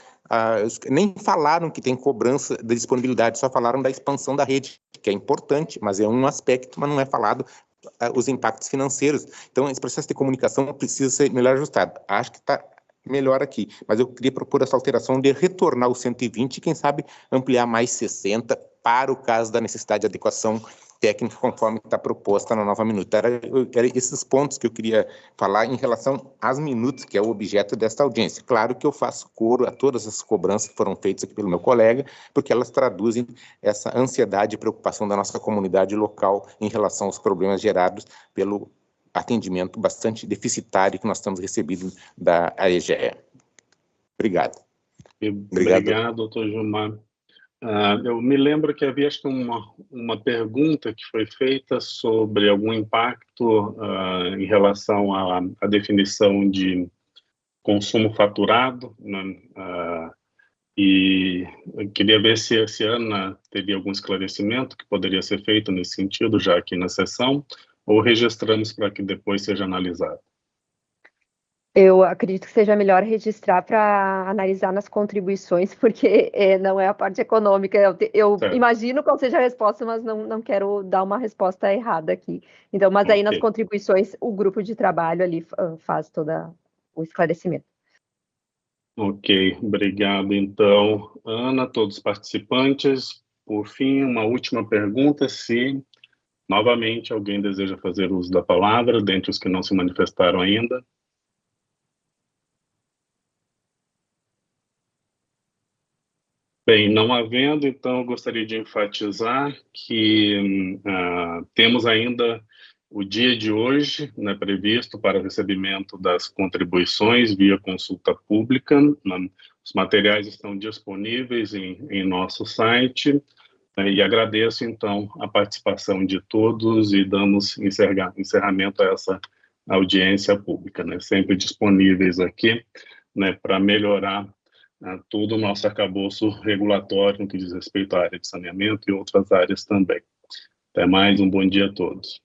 nem falaram que tem cobrança da disponibilidade, só falaram da expansão da rede, que é importante, mas é um aspecto, mas não é falado os impactos financeiros. Então, esse processo de comunicação precisa ser melhor ajustado. Acho que está melhor aqui, mas eu queria propor essa alteração de retornar os 120 e, quem sabe, ampliar mais 60 para o caso da necessidade de adequação técnica conforme está proposta na nova minuta. Era esses pontos que eu queria falar em relação às minutas, que é o objeto desta audiência. Claro que eu faço coro a todas as cobranças que foram feitas aqui pelo meu colega, porque elas traduzem essa ansiedade e preocupação da nossa comunidade local em relação aos problemas gerados pelo atendimento bastante deficitário que nós estamos recebendo da AEGE. Obrigado. Obrigado, doutor Gilmar. Eu me lembro que havia, acho que uma pergunta que foi feita sobre algum impacto em relação à definição de consumo faturado, né? E eu queria ver se a Ana teria algum esclarecimento que poderia ser feito nesse sentido, já aqui na sessão, ou registramos para que depois seja analisado. Eu acredito que seja melhor registrar para analisar nas contribuições, porque não é a parte econômica. Eu imagino qual seja a resposta, mas não quero dar uma resposta errada aqui. Então, mas aí nas contribuições, o grupo de trabalho ali faz todo o esclarecimento. Ok, obrigado. Então, Ana, todos os participantes. Por fim, uma última pergunta, se novamente alguém deseja fazer uso da palavra, dentre os que não se manifestaram ainda. Bem, não havendo, então, eu gostaria de enfatizar que temos ainda o dia de hoje, né, previsto para o recebimento das contribuições via consulta pública. Os materiais estão disponíveis em nosso site, e agradeço, então, a participação de todos e damos encerramento a essa audiência pública, né, sempre disponíveis aqui, né, para melhorar todo o nosso arcabouço regulatório no que diz respeito à área de saneamento e outras áreas também. Até mais, um bom dia a todos.